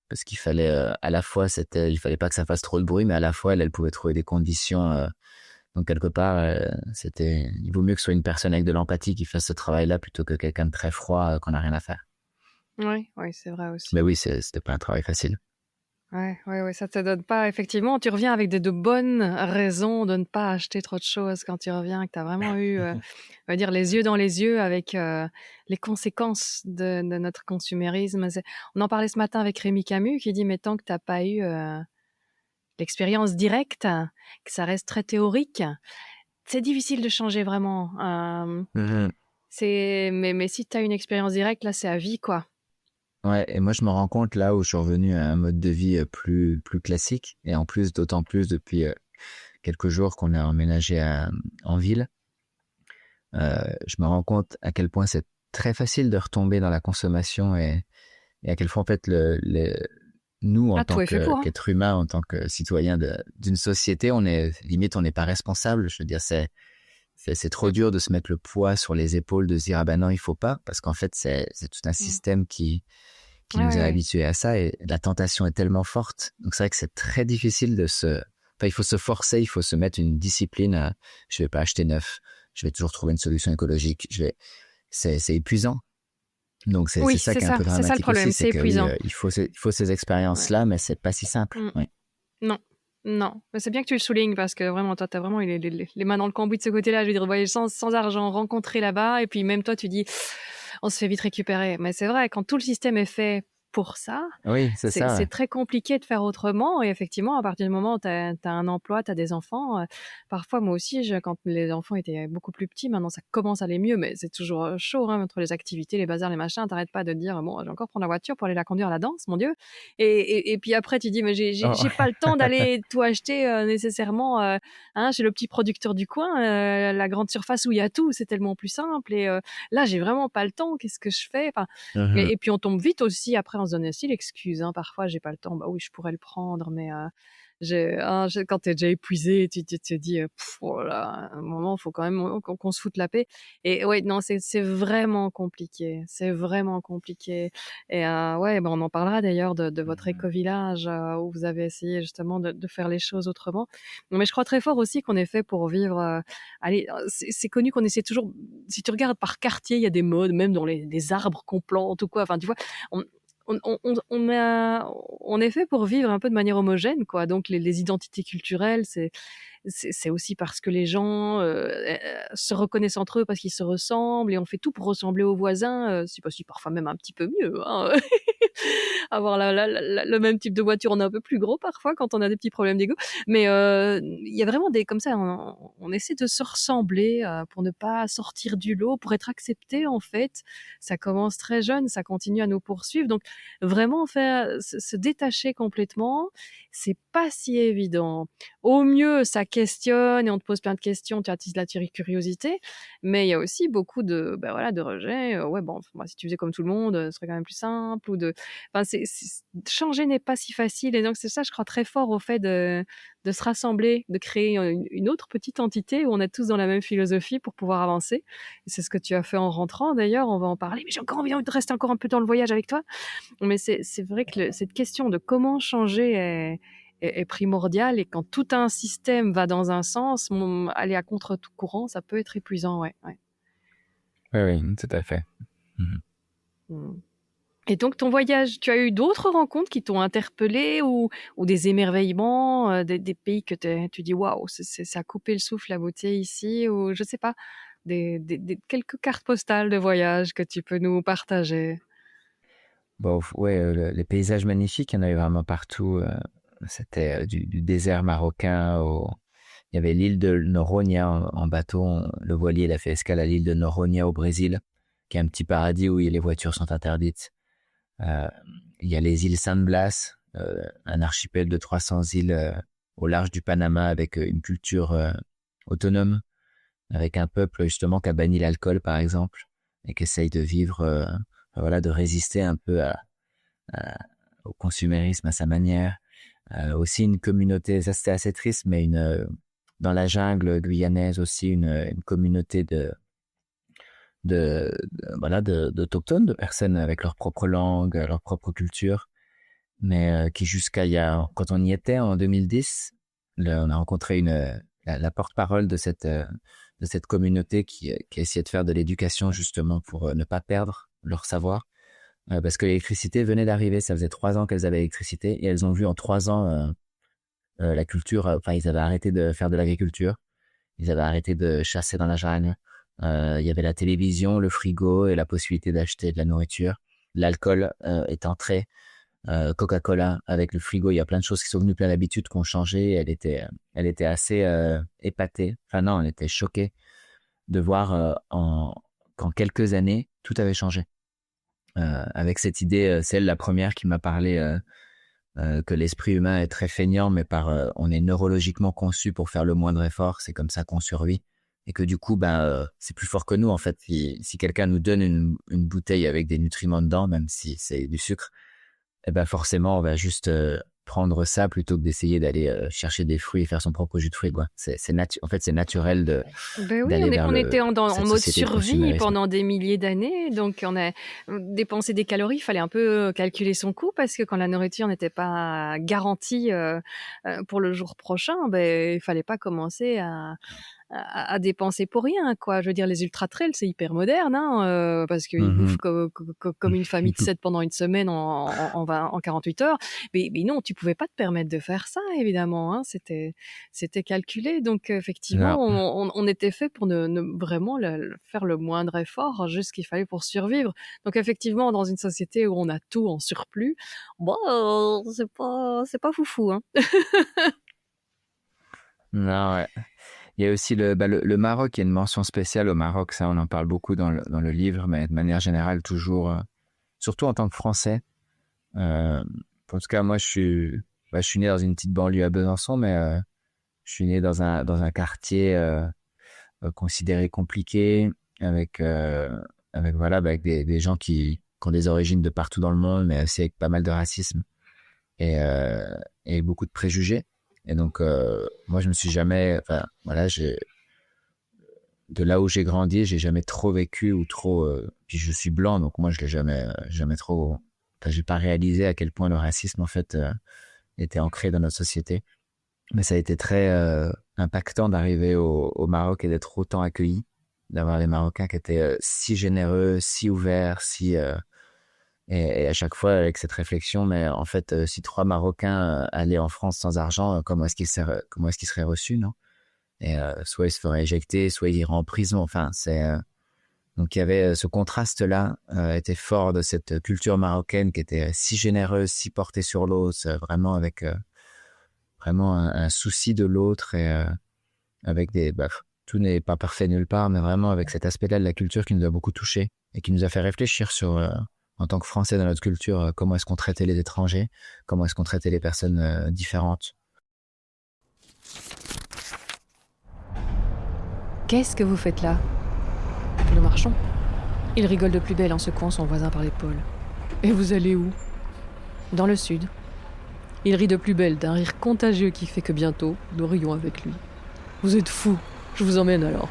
Parce qu'il fallait à la fois il fallait pas que ça fasse trop de bruit, mais à la fois elle pouvait trouver des conditions. Donc quelque part, il vaut mieux que ce soit une personne avec de l'empathie qui fasse ce travail-là plutôt que quelqu'un de très froid qu'on n'a rien à faire. Oui, c'est vrai aussi. Mais oui, c'était pas un travail facile. Ouais, ça te donne pas. Effectivement, tu reviens avec de bonnes raisons de ne pas acheter trop de choses quand tu reviens, que tu as vraiment eu, on va dire, les yeux dans les yeux avec les conséquences de notre consumérisme. On en parlait ce matin avec Rémi Camus qui dit, mais tant que tu n'as pas eu l'expérience directe, que ça reste très théorique, c'est difficile de changer vraiment. Mais si tu as une expérience directe, là, c'est à vie, quoi. Ouais, et moi je me rends compte là où je suis revenu à un mode de vie plus classique, et en plus, d'autant plus depuis quelques jours qu'on a emménagé en ville, je me rends compte à quel point c'est très facile de retomber dans la consommation et à quel point en fait nous en tant Tout est fait pour, hein. qu'être humain, en tant que citoyen d'une société, on n'est pas responsable. Je veux dire, c'est trop dur de se mettre le poids sur les épaules, de se dire ah ben non il faut pas, parce qu'en fait c'est tout un système qui nous a habitués à ça, et la tentation est tellement forte. Donc c'est vrai que c'est très difficile il faut se forcer, il faut se mettre une discipline. Je vais pas acheter neuf, je vais toujours trouver une solution écologique. C'est épuisant. Donc c'est ça qui est un peu dramatique, c'est ça le problème, aussi, c'est épuisant. il faut ces expériences-là, mais c'est pas si simple. Oui. Non, mais c'est bien que tu le soulignes parce que vraiment, toi, tu as vraiment les mains dans le cambouis de ce côté-là. Je veux dire, voyez, sans argent, rencontrer là-bas. Et puis même toi, tu dis, on se fait vite récupérer. Mais c'est vrai, quand tout le système est fait pour ça, Oui, c'est très compliqué de faire autrement. Et effectivement, à partir du moment où tu as un emploi, tu as des enfants, parfois moi aussi, quand les enfants étaient beaucoup plus petits, maintenant ça commence à aller mieux, mais c'est toujours chaud, hein, entre les activités, les bazars, les machins. T'arrêtes pas de te dire, bon, je vais encore prendre la voiture pour aller la conduire à la danse, mon Dieu. Et puis après, tu dis, mais j'ai pas le temps d'aller tout acheter nécessairement. Chez le petit producteur du coin, la grande surface où il y a tout, c'est tellement plus simple. Et là, j'ai vraiment pas le temps. Qu'est-ce que je fais? Enfin, et puis on tombe vite aussi, après on se donne aussi l'excuse, hein, parfois j'ai pas le temps, bah oui je pourrais le prendre, mais quand t'es déjà épuisé, tu te dis voilà, à un moment il faut quand même qu'on se foute la paix. Et ouais, non, c'est vraiment compliqué, et on en parlera d'ailleurs de votre éco-village où vous avez essayé justement de faire les choses autrement. Mais je crois très fort aussi qu'on est fait pour vivre. Allez, c'est connu qu'on essaie toujours. Si tu regardes par quartier, il y a des modes, même dans les arbres qu'on plante ou quoi. Enfin, tu vois, on est fait pour vivre un peu de manière homogène, quoi. Donc les identités culturelles, c'est aussi parce que les gens se reconnaissent entre eux parce qu'ils se ressemblent, et on fait tout pour ressembler aux voisins, si possible parfois même un petit peu mieux, hein. Avoir le même type de voiture, on est un peu plus gros parfois quand on a des petits problèmes d'ego, mais il y a vraiment des comme ça, on essaie de se ressembler pour ne pas sortir du lot, pour être accepté en fait. Ça commence très jeune, ça continue à nous poursuivre, donc vraiment faire se détacher complètement, c'est pas si évident. Au mieux, ça questionne et on te pose plein de questions, tu attises la curiosité, mais il y a aussi beaucoup de rejet. Ouais, bon, moi, si tu faisais comme tout le monde, ce serait quand même plus simple. Enfin, changer n'est pas si facile. Et donc, c'est ça, je crois très fort au fait de se rassembler, de créer une autre petite entité où on est tous dans la même philosophie pour pouvoir avancer. Et c'est ce que tu as fait en rentrant, d'ailleurs. On va en parler, mais j'ai encore envie de rester encore un peu dans le voyage avec toi. Mais c'est vrai que cette question de comment changer est primordiale, et quand tout un système va dans un sens, aller à contre tout courant, ça peut être épuisant, ouais. Oui, tout à fait. Mm. Et donc, ton voyage, tu as eu d'autres rencontres qui t'ont interpellé ou des émerveillements, des pays que tu dis waouh, ça a coupé le souffle, la beauté ici, ou je sais pas, quelques cartes postales de voyage que tu peux nous partager. Bon, ouais, les paysages magnifiques, il y en avait vraiment partout. C'était du désert marocain il y avait l'île de Noronha en bateau. Le voilier, il a fait escale à l'île de Noronha au Brésil, qui est un petit paradis où les voitures sont interdites. Il y a les îles San Blas, un archipel de 300 îles au large du Panama avec une culture autonome, avec un peuple justement qui a banni l'alcool par exemple et qui essaye de vivre, voilà, de résister un peu au consumérisme à sa manière. Aussi une communauté, ça c'était assez triste, mais dans la jungle guyanaise aussi une communauté d'autochtones, de personnes avec leur propre langue, leur propre culture, mais qui quand on y était en 2010, on a rencontré la porte-parole de cette communauté qui essayait de faire de l'éducation justement pour ne pas perdre leur savoir, parce que l'électricité venait d'arriver, ça faisait 3 ans qu'elles avaient l'électricité et elles ont vu en 3 ans la culture, enfin ils avaient arrêté de faire de l'agriculture, ils avaient arrêté de chasser dans la jungle. Il y avait la télévision, le frigo et la possibilité d'acheter de la nourriture. L'alcool est entré. Coca-Cola avec le frigo, il y a plein de choses qui sont venues plein d'habitudes qui ont changé. Elle était assez épatée. Enfin non, elle était choquée de voir qu'en quelques années, tout avait changé. Avec cette idée, c'est elle la première qui m'a parlé que l'esprit humain est très feignant, mais on est neurologiquement conçu pour faire le moindre effort. C'est comme ça qu'on survit. Et que du coup, c'est plus fort que nous, en fait. Si quelqu'un nous donne une bouteille avec des nutriments dedans, même si c'est du sucre, eh ben forcément, on va juste prendre ça plutôt que d'essayer d'aller chercher des fruits et faire son propre jus de fruits, quoi. En fait, c'est naturel d'aller vers on était en mode société de survie consumérisme. pendant des milliers d'années, donc on a dépensé des calories, il fallait un peu calculer son coût parce que quand la nourriture n'était pas garantie pour le jour prochain, il fallait pas commencer à dépenser pour rien, quoi. Je veux dire, les ultra-trails, c'est hyper moderne, parce qu'ils bouffent comme une famille de 7 pendant une semaine en 48 heures. Mais non, tu pouvais pas te permettre de faire ça, évidemment, hein. C'était calculé. Donc, effectivement, on était fait pour ne vraiment faire le moindre effort, juste ce qu'il fallait pour survivre. Donc, effectivement, dans une société où on a tout en surplus, c'est pas foufou, hein. Non, ouais. Il y a aussi le Maroc, il y a une mention spéciale au Maroc, ça on en parle beaucoup dans le livre, mais de manière générale toujours, surtout en tant que Français. En tout cas, moi je suis né dans une petite banlieue à Besançon, mais je suis né dans un quartier considéré compliqué, avec des gens qui ont des origines de partout dans le monde, mais aussi avec pas mal de racisme et beaucoup de préjugés. Et donc, moi, je me suis jamais, enfin, voilà, de là où j'ai grandi, j'ai jamais trop vécu ou trop, puis je suis blanc, donc moi, je l'ai jamais trop, enfin, j'ai pas réalisé à quel point le racisme, en fait, était ancré dans notre société. Mais ça a été très impactant d'arriver au Maroc et d'être autant accueilli, d'avoir les Marocains qui étaient si généreux, si ouverts, et à chaque fois avec cette réflexion, mais en fait, si 3 Marocains allaient en France sans argent, comment est-ce qu'ils seraient reçus, non? Et soit ils se feraient éjecter, soit ils iraient en prison. Enfin, donc il y avait ce contraste-là, était fort de cette culture marocaine qui était si généreuse, si portée sur l'autre, vraiment avec vraiment un souci de l'autre et avec tout n'est pas parfait nulle part, mais vraiment avec cet aspect-là de la culture qui nous a beaucoup touchés et qui nous a fait réfléchir sur en tant que Français dans notre culture, comment est-ce qu'on traitait les étrangers, comment est-ce qu'on traitait les personnes différentes. Qu'est-ce que vous faites là? Nous marchons. Il rigole de plus belle en secouant son voisin par l'épaule. Et vous allez où? Dans le sud. Il rit de plus belle d'un rire contagieux qui fait que bientôt, nous rions avec lui. Vous êtes fous, je vous emmène alors.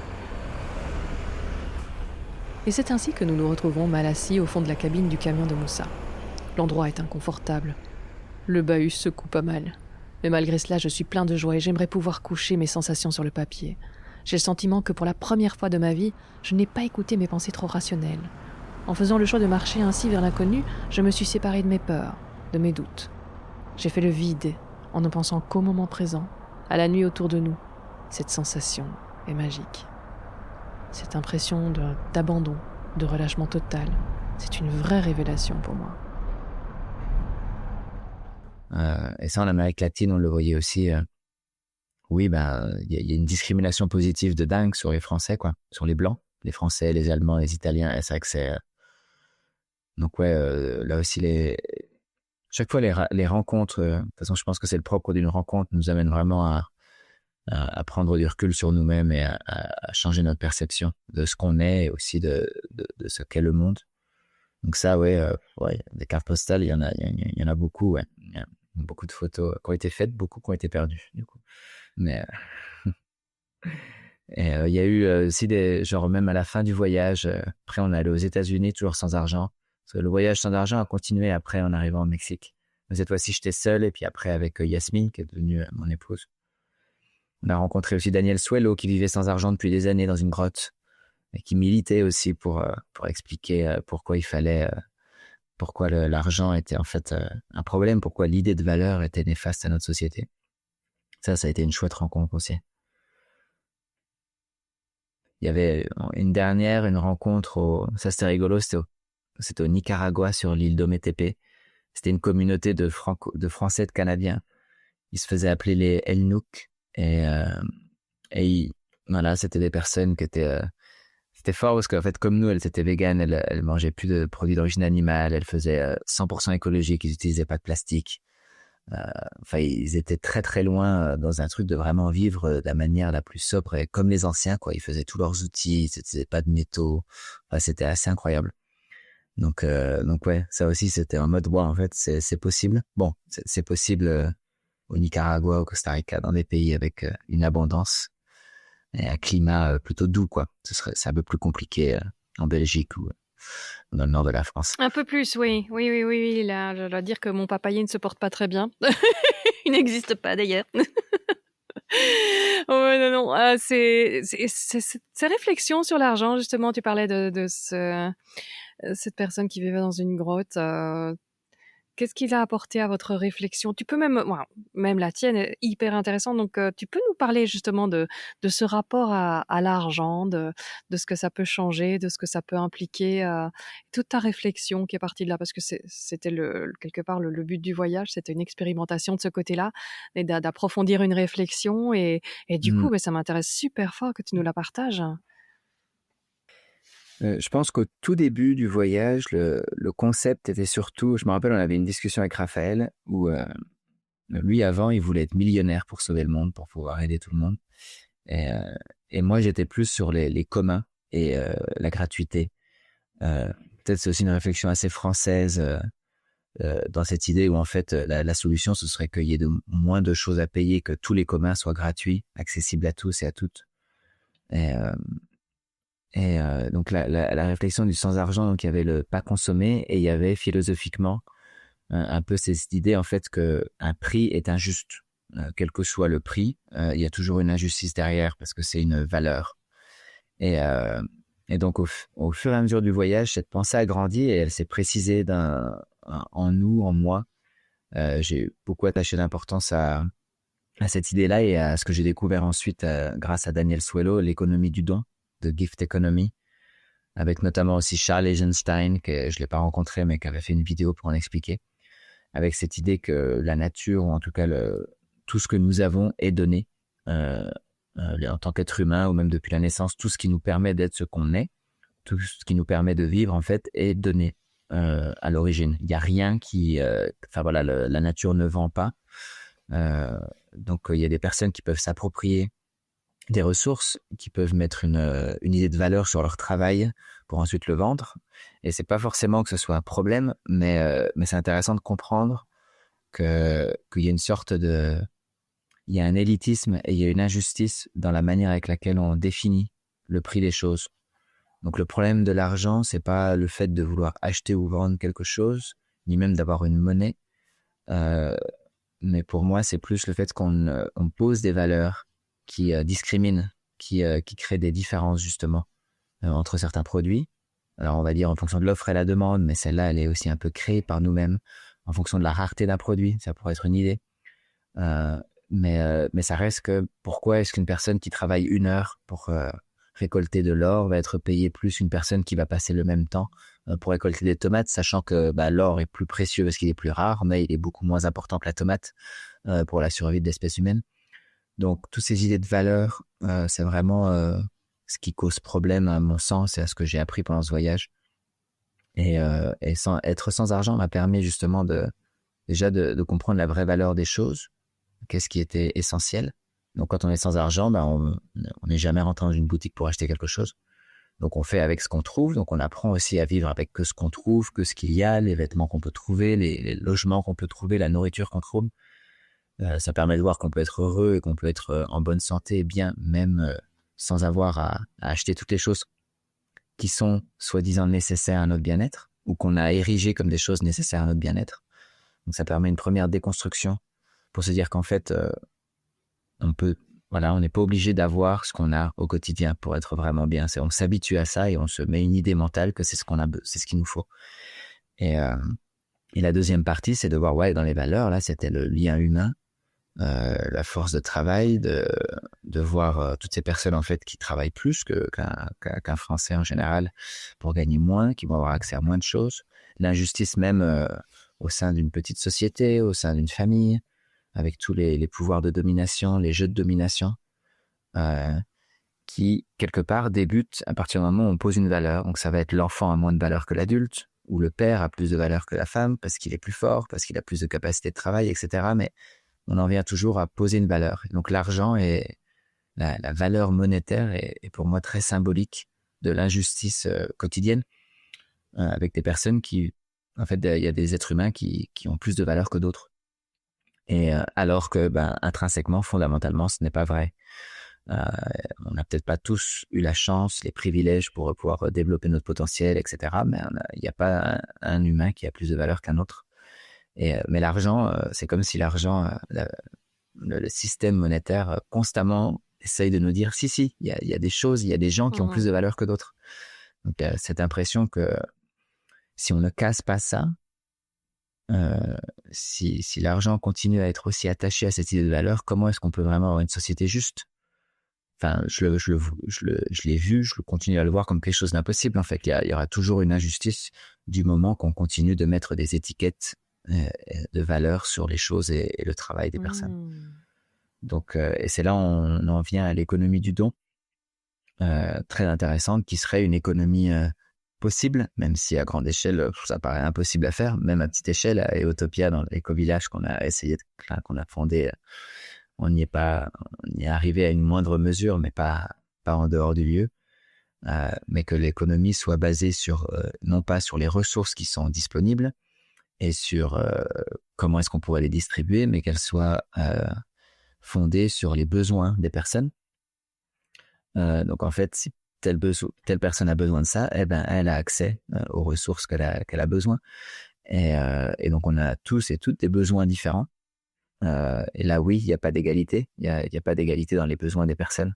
Et c'est ainsi que nous nous retrouvons mal assis au fond de la cabine du camion de Moussa. L'endroit est inconfortable. Le bahut secoue pas mal. Mais malgré cela, je suis plein de joie et j'aimerais pouvoir coucher mes sensations sur le papier. J'ai le sentiment que pour la première fois de ma vie, je n'ai pas écouté mes pensées trop rationnelles. En faisant le choix de marcher ainsi vers l'inconnu, je me suis séparée de mes peurs, de mes doutes. J'ai fait le vide en ne pensant qu'au moment présent, à la nuit autour de nous. Cette sensation est magique. Cette impression d'abandon, de relâchement total, c'est une vraie révélation pour moi. Et ça, en Amérique latine, on le voyait aussi. Oui, il y a une discrimination positive de dingue sur les Français, quoi, sur les Blancs, les Français, les Allemands, les Italiens. Et c'est vrai que c'est... Donc ouais, là aussi, chaque fois les rencontres, de toute façon, je pense que c'est le propre d'une rencontre, nous amène vraiment à prendre du recul sur nous-mêmes et à changer notre perception de ce qu'on est et aussi de ce qu'est le monde. Donc ça, ouais, des cartes postales, il y en a beaucoup, ouais. Il y a beaucoup de photos qui ont été faites, beaucoup qui ont été perdues, du coup. Mais et il y a eu aussi genre même à la fin du voyage, après on est allé aux États-Unis toujours sans argent. Parce que le voyage sans argent a continué après en arrivant au Mexique. Mais cette fois-ci, j'étais seul et puis après avec Yasmine, qui est devenue mon épouse. On a rencontré aussi Daniel Suelo qui vivait sans argent depuis des années dans une grotte et qui militait aussi pour expliquer pourquoi il fallait, pourquoi l'argent était en fait un problème, pourquoi l'idée de valeur était néfaste à notre société. Ça a été une chouette rencontre aussi. Il y avait une rencontre, ça c'était rigolo, c'était au Nicaragua sur l'île d'Ometepe. C'était une communauté de Français, de Canadiens. Ils se faisaient appeler les Elnouk. Voilà, c'était des personnes qui étaient... c'était fort parce qu'en fait, comme nous, elles étaient véganes, elles mangeaient plus de produits d'origine animale, elles faisaient 100% écologique, ils n'utilisaient pas de plastique. Enfin, ils étaient très très loin dans un truc de vraiment vivre de la manière la plus sobre et comme les anciens, quoi. Ils faisaient tous leurs outils, ils n'utilisaient pas de métaux. Enfin, c'était assez incroyable. Donc ouais, ça aussi, c'était en mode, en fait, c'est possible. Bon, c'est possible au Nicaragua, au Costa Rica, dans des pays avec une abondance et un climat plutôt doux, quoi. C'est un peu plus compliqué en Belgique ou dans le nord de la France. Un peu plus, oui. Oui. Là, je dois dire que mon papayer ne se porte pas très bien. Il n'existe pas d'ailleurs. Ouais, non. Ces réflexions sur l'argent, justement, tu parlais de cette personne qui vivait dans une grotte. Qu'est-ce qu'il a apporté à votre réflexion? Tu peux même la tienne est hyper intéressante. Donc, tu peux nous parler justement de ce rapport à l'argent, de ce que ça peut changer, de ce que ça peut impliquer, toute ta réflexion qui est partie de là, parce que c'était quelque part le but du voyage, c'était une expérimentation de ce côté-là et d'approfondir une réflexion et du coup, ça m'intéresse super fort que tu nous la partages. Je pense qu'au tout début du voyage, le concept était surtout, je me rappelle, on avait une discussion avec Raphaël où lui, avant, il voulait être millionnaire pour sauver le monde, pour pouvoir aider tout le monde. Et moi, j'étais plus sur les communs et la gratuité. Peut-être c'est aussi une réflexion assez française dans cette idée où en fait, la solution, ce serait qu'il y ait moins de choses à payer, que tous les communs soient gratuits, accessibles à tous et à toutes. Et donc la réflexion du sans argent, donc il y avait le pas consommer et il y avait philosophiquement un peu cette idée en fait que un prix est injuste, quel que soit le prix, il y a toujours une injustice derrière parce que c'est une valeur. Et donc au fur et à mesure du voyage, cette pensée a grandi et elle s'est précisée en nous, en moi. J'ai beaucoup attaché d'importance à cette idée-là et à ce que j'ai découvert ensuite grâce à Daniel Suelo, l'économie du don, de Gift Economy, avec notamment aussi Charles Eisenstein, que je l'ai pas rencontré, mais qui avait fait une vidéo pour en expliquer, avec cette idée que la nature, ou en tout cas tout ce que nous avons est donné en tant qu'être humain, ou même depuis la naissance, tout ce qui nous permet d'être ce qu'on est, tout ce qui nous permet de vivre, en fait, est donné à l'origine. Il n'y a rien qui... la nature ne vend pas. Donc, il y a des personnes qui peuvent s'approprier des ressources, qui peuvent mettre une idée de valeur sur leur travail pour ensuite le vendre. Et c'est pas forcément que ce soit un problème, mais c'est intéressant de comprendre qu'il y a une sorte de... Il y a un élitisme et il y a une injustice dans la manière avec laquelle on définit le prix des choses. Donc le problème de l'argent, c'est pas le fait de vouloir acheter ou vendre quelque chose, ni même d'avoir une monnaie. Mais pour moi, c'est plus le fait qu'on pose des valeurs qui discriminent, qui créent des différences justement entre certains produits Alors, on va dire en fonction de l'offre et la demande, mais celle-là, elle est aussi un peu créée par nous-mêmes, en fonction de la rareté d'un produit. Ça pourrait être une idée. Mais ça reste que pourquoi est-ce qu'une personne qui travaille 1 heure pour récolter de l'or va être payée plus qu'une personne qui va passer le même temps pour récolter des tomates, sachant que l'or est plus précieux parce qu'il est plus rare, mais il est beaucoup moins important que la tomate pour la survie de l'espèce humaine. Donc, toutes ces idées de valeur, c'est vraiment ce qui cause problème à mon sens et à ce que j'ai appris pendant ce voyage. Et être sans argent m'a permis justement déjà de comprendre la vraie valeur des choses, qu'est-ce qui était essentiel. Donc, quand on est sans argent, on n'est jamais rentré dans une boutique pour acheter quelque chose. Donc, on fait avec ce qu'on trouve. Donc, on apprend aussi à vivre avec que ce qu'on trouve, que ce qu'il y a, les vêtements qu'on peut trouver, les logements qu'on peut trouver, la nourriture qu'on trouve. Ça permet de voir qu'on peut être heureux et qu'on peut être en bonne santé et bien, même sans avoir à acheter toutes les choses qui sont soi-disant nécessaires à notre bien-être ou qu'on a érigées comme des choses nécessaires à notre bien-être. Donc, ça permet une première déconstruction pour se dire qu'en fait, on n'est pas obligé d'avoir ce qu'on a au quotidien pour être vraiment bien. On s'habitue à ça et on se met une idée mentale que c'est ce qu'on a, c'est ce qu'il nous faut. Et la deuxième partie, c'est de voir, dans les valeurs, là, c'était le lien humain, la force de travail, de voir toutes ces personnes, en fait, qui travaillent plus qu'un Français en général pour gagner moins, qui vont avoir accès à moins de choses. L'injustice même au sein d'une petite société, au sein d'une famille, avec tous les pouvoirs de domination, les jeux de domination, qui, quelque part, débutent à partir du moment où on pose une valeur. Donc, ça va être l'enfant a moins de valeur que l'adulte, ou le père a plus de valeur que la femme, parce qu'il est plus fort, parce qu'il a plus de capacité de travail, etc. Mais on en vient toujours à poser une valeur. Donc, l'argent et la valeur monétaire est pour moi très symbolique de l'injustice quotidienne, avec des personnes qui... En fait, il y a des êtres humains qui ont plus de valeur que d'autres. Et alors que, intrinsèquement, fondamentalement, ce n'est pas vrai. On n'a peut-être pas tous eu la chance, les privilèges pour pouvoir développer notre potentiel, etc. Mais il n'y a pas un humain qui a plus de valeur qu'un autre. Mais l'argent, c'est comme si l'argent, le système monétaire, constamment essaye de nous dire si, il y a des choses, il y a des gens qui ont plus de valeur que d'autres. Donc, cette impression que si on ne casse pas ça, si l'argent continue à être aussi attaché à cette idée de valeur, comment est-ce qu'on peut vraiment avoir une société juste? Enfin, je l'ai vu, je continue à le voir comme quelque chose d'impossible. En fait, il y aura toujours une injustice du moment qu'on continue de mettre des étiquettes de valeur sur les choses et le travail des personnes. Donc, et c'est là on en vient à l'économie du don, très intéressante, qui serait une économie possible, même si à grande échelle, ça paraît impossible à faire. Même à petite échelle, à Utopia, dans l'éco-village qu'on a fondé, on y est arrivé à une moindre mesure, mais pas en dehors du lieu. Mais que l'économie soit basée sur, non pas sur les ressources qui sont disponibles et sur comment est-ce qu'on pourrait les distribuer, mais qu'elle soit fondée sur les besoins des personnes. Donc en fait, si telle personne a besoin de ça, elle a accès aux ressources qu'elle a besoin. Et donc, on a tous et toutes des besoins différents. Et là, oui, il n'y a pas d'égalité. Il y a pas d'égalité dans les besoins des personnes.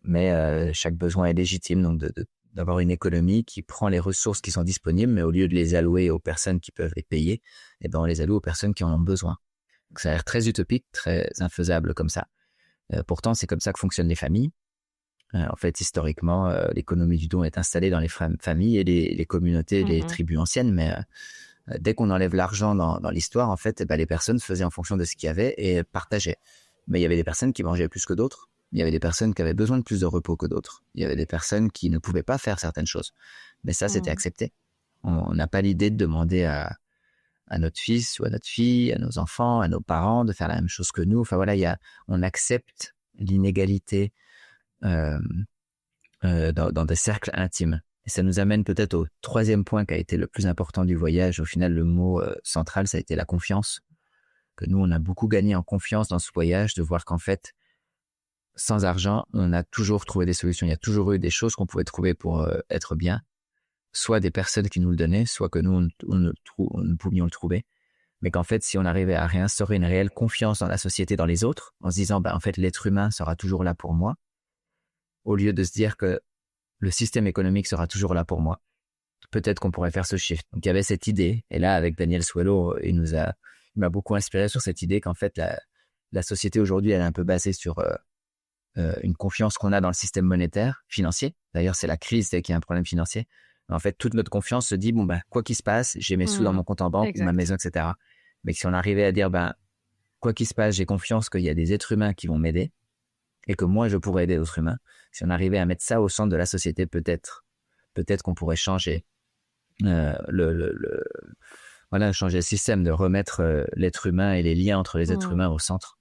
Mais chaque besoin est légitime. Donc, d'avoir une économie qui prend les ressources qui sont disponibles, mais au lieu de les allouer aux personnes qui peuvent les payer, on les alloue aux personnes qui en ont besoin. Donc, ça a l'air très utopique, très infaisable comme ça. Pourtant, c'est comme ça que fonctionnent les familles. En fait, historiquement, l'économie du don est installée dans les familles et les communautés, les tribus anciennes. Mais dès qu'on enlève l'argent dans l'histoire, en fait, les personnes faisaient en fonction de ce qu'il y avait et partageaient. Mais il y avait des personnes qui mangeaient plus que d'autres. Il y avait des personnes qui avaient besoin de plus de repos que d'autres. Il y avait des personnes qui ne pouvaient pas faire certaines choses. Mais ça, c'était accepté. On n'a pas l'idée de demander à notre fils ou à notre fille, à nos enfants, à nos parents de faire la même chose que nous. Enfin voilà, on accepte l'inégalité dans des cercles intimes. Et ça nous amène peut-être au troisième point qui a été le plus important du voyage. Au final, le mot central, ça a été la confiance. Que nous, on a beaucoup gagné en confiance dans ce voyage, de voir qu'en fait, sans argent, on a toujours trouvé des solutions. Il y a toujours eu des choses qu'on pouvait trouver pour être bien. Soit des personnes qui nous le donnaient, soit que nous, on ne pouvions le trouver. Mais qu'en fait, si on arrivait à réinstaurer une réelle confiance dans la société, dans les autres, en se disant, en fait, l'être humain sera toujours là pour moi, au lieu de se dire que le système économique sera toujours là pour moi. Peut-être qu'on pourrait faire ce shift. Donc, il y avait cette idée. Et là, avec Daniel Suelo, il m'a beaucoup inspiré sur cette idée qu'en fait, la société aujourd'hui, elle est un peu basée sur une confiance qu'on a dans le système monétaire, financier. D'ailleurs, c'est la crise qu'il y a un problème financier. En fait, toute notre confiance se dit, quoi qu'il se passe, j'ai mes sous dans mon compte en banque, ou ma maison, etc. Mais si on arrivait à dire, quoi qu'il se passe, j'ai confiance qu'il y a des êtres humains qui vont m'aider et que moi, je pourrais aider d'autres humains. Si on arrivait à mettre ça au centre de la société, peut-être qu'on pourrait changer changer le système, de remettre l'être humain et les liens entre les êtres humains au centre.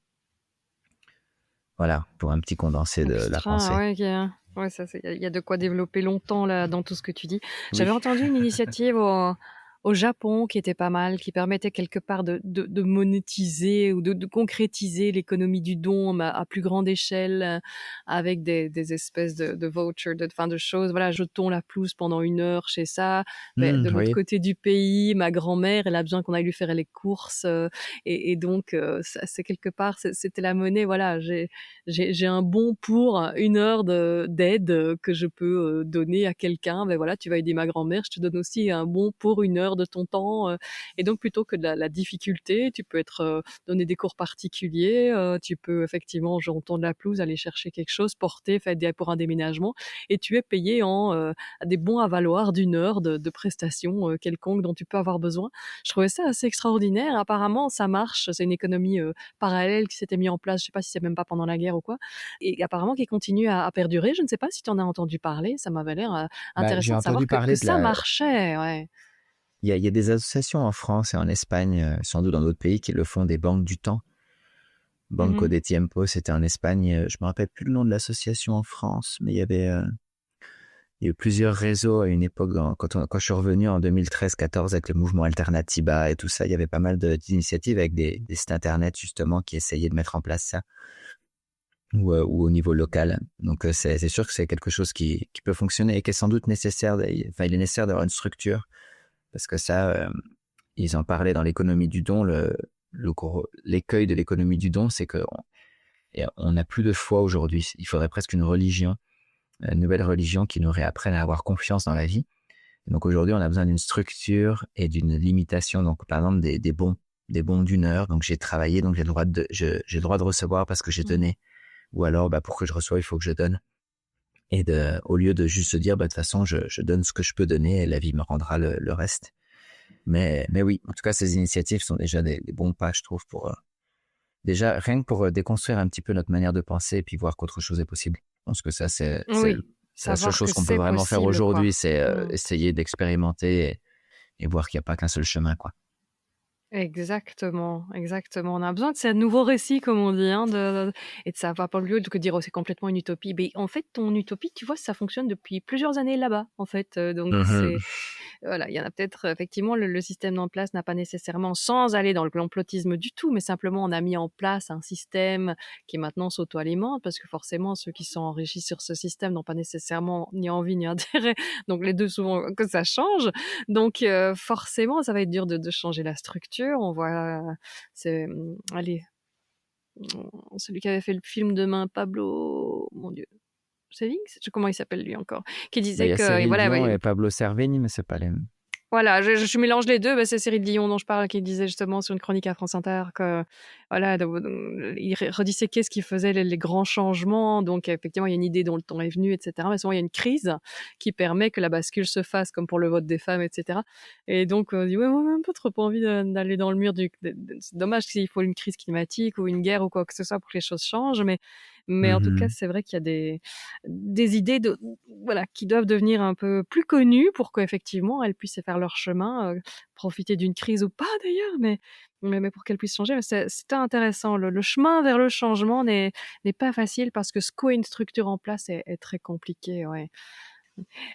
Voilà, pour un petit condensé de la pensée. Ouais, il y a de quoi développer longtemps là, dans tout ce que tu dis. J'avais entendu une initiative au Japon qui était pas mal, qui permettait quelque part de monétiser ou de concrétiser l'économie du don à plus grande échelle, avec des espèces de vouchers, de choses. Voilà, jetons la pelouse pendant 1 heure chez ça. Mais de l'autre côté du pays, ma grand-mère, elle a besoin qu'on aille lui faire les courses. Et donc, c'est quelque part, c'était la monnaie. Voilà, j'ai un bon pour 1 heure d'aide que je peux donner à quelqu'un. Ben voilà, tu vas aider ma grand-mère, je te donne aussi un bon pour 1 heure de ton temps. Et donc, plutôt que de la difficulté, tu peux donner des cours particuliers, tu peux effectivement, tondre la pelouse, aller chercher quelque chose, porter, faire pour un déménagement, et tu es payé en des bons à valoir d'1 heure de prestations quelconques dont tu peux avoir besoin. Je trouvais ça assez extraordinaire. Apparemment, ça marche. C'est une économie parallèle qui s'était mise en place. Je sais pas si c'est même pas pendant la guerre ou quoi. Et apparemment, qui continue à perdurer. Je ne sais pas si tu en as entendu parler. Ça m'avait l'air intéressant de savoir que ça marchait. Ouais. Il y a des associations en France et en Espagne, sans doute dans d'autres pays, qui le font, des banques du temps. Banco de Tiempo, c'était en Espagne. Je me rappelle plus le nom de l'association en France, mais il y a eu plusieurs réseaux à une époque, quand je suis revenu en 2013-14 avec le mouvement Alternatiba et tout ça. Il y avait pas mal d'initiatives avec des sites internet justement qui essayaient de mettre en place ça, ou au niveau local. Donc c'est sûr que c'est quelque chose qui peut fonctionner et qui est sans doute nécessaire. Enfin, il est nécessaire d'avoir une structure, parce que ça, ils en parlaient dans l'économie du don. L'écueil de l'économie du don, c'est qu'on n'a plus de foi aujourd'hui. Il faudrait presque une nouvelle religion qui nous réapprenne à avoir confiance dans la vie. Et donc aujourd'hui, on a besoin d'une structure et d'une limitation. Donc par exemple, des bons d'1 heure. Donc j'ai travaillé, donc j'ai le droit de recevoir parce que j'ai donné. Ou alors, pour que je reçoive, il faut que je donne. Et au lieu de juste se dire, de toute façon, je donne ce que je peux donner et la vie me rendra le reste. Mais oui, en tout cas, ces initiatives sont déjà des bons pas, je trouve, déjà, rien que pour déconstruire un petit peu notre manière de penser et puis voir qu'autre chose est possible. Je pense que ça, c'est la seule chose qu'on peut vraiment faire aujourd'hui, c'est essayer d'expérimenter et voir qu'il n'y a pas qu'un seul chemin, quoi. Exactement. On a besoin de ces nouveaux récits, comme on dit, et de savoir, pas lieu de que dire c'est complètement une utopie. Mais en fait, ton utopie, tu vois, ça fonctionne depuis plusieurs années là-bas, en fait. Donc voilà, il y en a peut-être effectivement le système en place n'a pas nécessairement, sans aller dans le complotisme du tout, mais simplement on a mis en place un système qui maintenant s'auto-alimente, parce que forcément ceux qui sont enrichis sur ce système n'ont pas nécessairement ni envie ni intérêt. Donc les deux, souvent, que ça change. Donc forcément, ça va être dur de changer la structure. On voit, celui qui avait fait le film Demain, Pablo, mon Dieu, Saving, comment il s'appelle lui encore, qui disait que Cyril Dion et Pablo Cervini, mais c'est pas les mêmes. Voilà, je mélange les deux. C'est Cyril Dion dont je parle, qui disait justement sur une chronique à France Inter que voilà, il redisséquait ce qui faisait les grands changements. Donc effectivement, il y a une idée dont le temps est venu, etc. Mais souvent, il y a une crise qui permet que la bascule se fasse, comme pour le vote des femmes, etc. Et donc, on dit moi, j'ai un peu trop envie d'aller dans le mur c'est dommage s'il faut une crise climatique ou une guerre ou quoi que ce soit pour que les choses changent. Mais en tout cas, c'est vrai qu'il y a des idées qui doivent devenir un peu plus connues pour qu'effectivement elles puissent faire leur chemin, profiter d'une crise ou pas d'ailleurs, mais pour qu'elles puissent changer. C'était intéressant. Le chemin vers le changement n'est pas facile, parce que ce qu'est une structure en place est très compliqué. Ouais.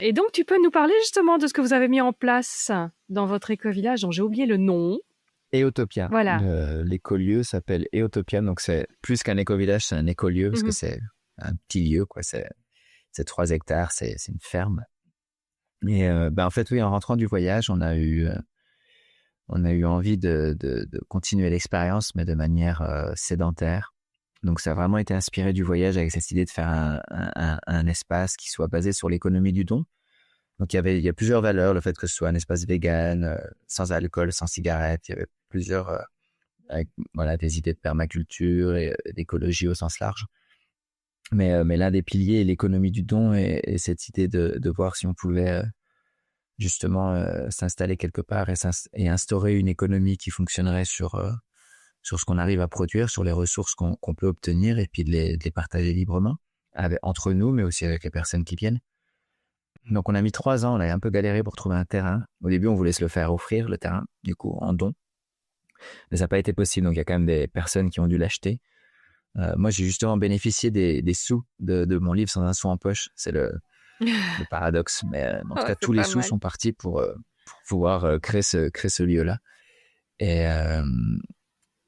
Et donc, tu peux nous parler justement de ce que vous avez mis en place dans votre éco-village, dont j'ai oublié le nom. Eotopia. Voilà. L'écolieu s'appelle Eotopia, donc c'est plus qu'un éco-village, c'est un écolieu, parce que c'est un petit lieu, quoi. C'est 3 hectares, c'est une ferme. Et en fait, oui, en rentrant du voyage, on a eu envie de continuer l'expérience, mais de manière sédentaire. Donc, ça a vraiment été inspiré du voyage avec cette idée de faire un espace qui soit basé sur l'économie du don. Donc, il y a plusieurs valeurs, le fait que ce soit un espace vegan, sans alcool, sans cigarettes. Il y avait plusieurs, avec voilà, des idées de permaculture et d'écologie au sens large. Mais l'un des piliers est l'économie du don et cette idée de voir si on pouvait justement s'installer quelque part et instaurer une économie qui fonctionnerait sur ce qu'on arrive à produire, sur les ressources qu'on peut obtenir et puis de les partager librement entre nous, mais aussi avec les personnes qui viennent. Donc, on a mis 3 ans, on a un peu galéré pour trouver un terrain. Au début, on voulait se le faire offrir, le terrain, du coup, en don. Mais ça n'a pas été possible, donc il y a quand même des personnes qui ont dû l'acheter. Moi, j'ai justement bénéficié des sous de mon livre sans un sou en poche. C'est le paradoxe. Mais en tout cas, tous les sous sont partis pour pouvoir créer ce lieu-là.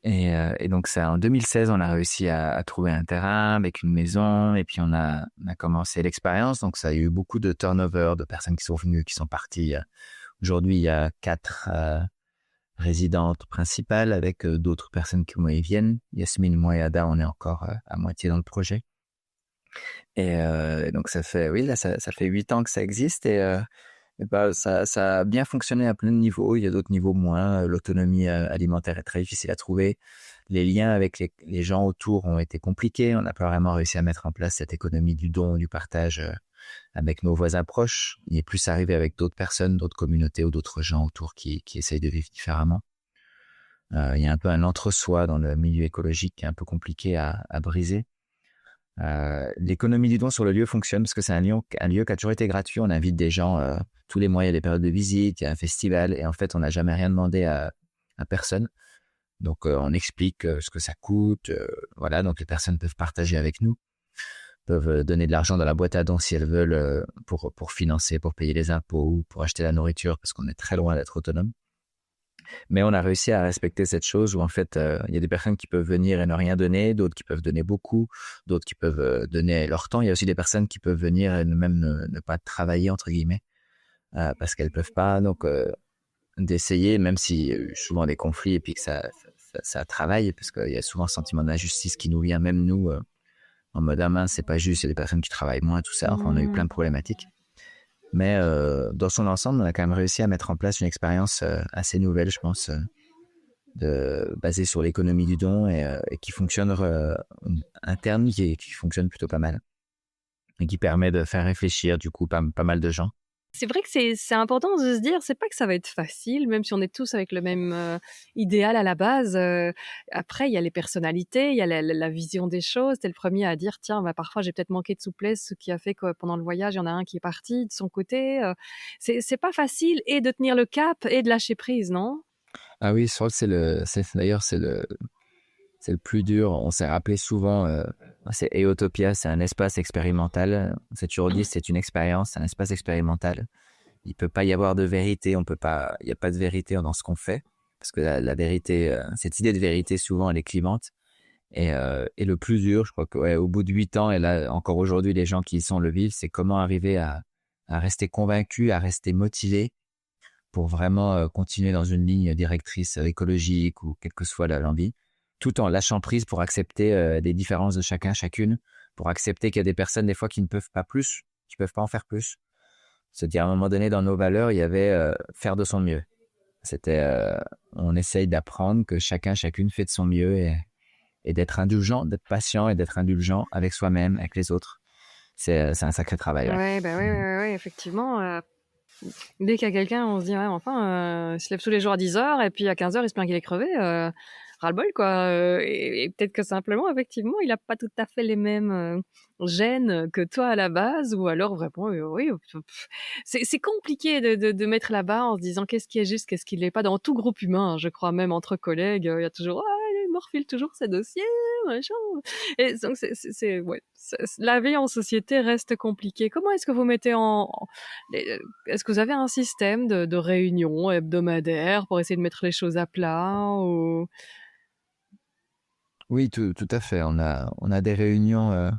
Et donc, ça, en 2016, on a réussi à trouver un terrain avec une maison et puis on a commencé l'expérience. Donc, ça a eu beaucoup de turnover, de personnes qui sont venues, qui sont parties. Aujourd'hui, il y a 4 résidentes principales avec d'autres personnes qui moi, y viennent. Yasmine, moi et Ada, on est encore à moitié dans le projet. Et donc, ça fait 8 ans que ça existe et ça a bien fonctionné à plein de niveaux. Il y a d'autres niveaux moins. L'autonomie alimentaire est très difficile à trouver. Les liens avec les gens autour ont été compliqués. On n'a pas vraiment réussi à mettre en place cette économie du don, du partage avec nos voisins proches. Il est plus arrivé avec d'autres personnes, d'autres communautés ou d'autres gens autour qui essayent de vivre différemment. Il y a un peu un entre-soi dans le milieu écologique qui est un peu compliqué à briser. L'économie du don sur le lieu fonctionne parce que c'est un lieu qui a toujours été gratuit. On invite des gens tous les mois, il y a des périodes de visite, il y a un festival et en fait, on n'a jamais rien demandé à personne. Donc, on explique ce que ça coûte. Voilà, donc les personnes peuvent partager avec nous, peuvent donner de l'argent dans la boîte à dons si elles veulent pour financer, pour payer les impôts ou pour acheter la nourriture parce qu'on est très loin d'être autonome. Mais on a réussi à respecter cette chose où en fait, il y a des personnes qui peuvent venir et ne rien donner, d'autres qui peuvent donner beaucoup, d'autres qui peuvent donner leur temps. Il y a aussi des personnes qui peuvent venir et même ne pas travailler, entre guillemets, parce qu'elles peuvent pas. Donc, d'essayer, même s'il y a eu souvent des conflits et puis que ça travaille, parce qu'il y a souvent un sentiment d'injustice qui nous vient, même nous, en mode « mince, c'est pas juste, il y a des personnes qui travaillent moins, tout ça. » Enfin, on a eu plein de problématiques. Mais dans son ensemble, on a quand même réussi à mettre en place une expérience assez nouvelle, je pense, basée sur l'économie du don et qui fonctionne interne, qui fonctionne plutôt pas mal et qui permet de faire réfléchir du coup pas mal de gens. C'est vrai que c'est important de se dire, c'est pas que ça va être facile, même si on est tous avec le même idéal à la base. Après, il y a les personnalités, il y a la vision des choses. T'es le premier à dire, tiens, parfois j'ai peut-être manqué de souplesse, ce qui a fait que pendant le voyage, il y en a un qui est parti de son côté. C'est pas facile et de tenir le cap et de lâcher prise, non? Ah oui, je crois que c'est le plus dur. On s'est rappelé souvent, c'est Eotopia, c'est un espace expérimental. On s'est toujours dit, c'est une expérience, c'est un espace expérimental. Il peut pas y avoir de vérité, il n'y a pas de vérité dans ce qu'on fait. Parce que la vérité, cette idée de vérité, souvent, elle est clivante. Et le plus dur, je crois qu'au bout de 8 ans, et là, encore aujourd'hui, les gens qui y sont le vivent, c'est comment arriver à rester convaincu, à rester motivé pour vraiment continuer dans une ligne directrice écologique ou quelle que soit l'envie, tout en lâchant prise pour accepter les différences de chacun, chacune, pour accepter qu'il y a des personnes, des fois, qui ne peuvent pas plus, qui ne peuvent pas en faire plus. C'est-à-dire, à un moment donné, dans nos valeurs, il y avait faire de son mieux. C'était, on essaye d'apprendre que chacun, chacune fait de son mieux et d'être indulgent, d'être patient et d'être indulgent avec soi-même, avec les autres. C'est un sacré travail. Ouais, effectivement. Dès qu'il y a quelqu'un, on se dit, ouais, enfin, il se lève tous les jours à 10h et puis à 15h, il se plaint qu'il est crevé. Ras-le-bol, quoi. Et peut-être que simplement, effectivement, il n'a pas tout à fait les mêmes gènes que toi à la base, ou alors vraiment, oui, c'est compliqué de mettre là-bas en se disant qu'est-ce qui est juste, qu'est-ce qui ne l'est pas. Dans tout groupe humain, je crois, même entre collègues, il y a toujours, il morfile toujours ses dossiers, machin. Et donc, la vie en société reste compliquée. Comment est-ce que vous mettez est-ce que vous avez un système de réunions hebdomadaires pour essayer de mettre les choses à plat ou... Oui, tout à fait. On a des réunions,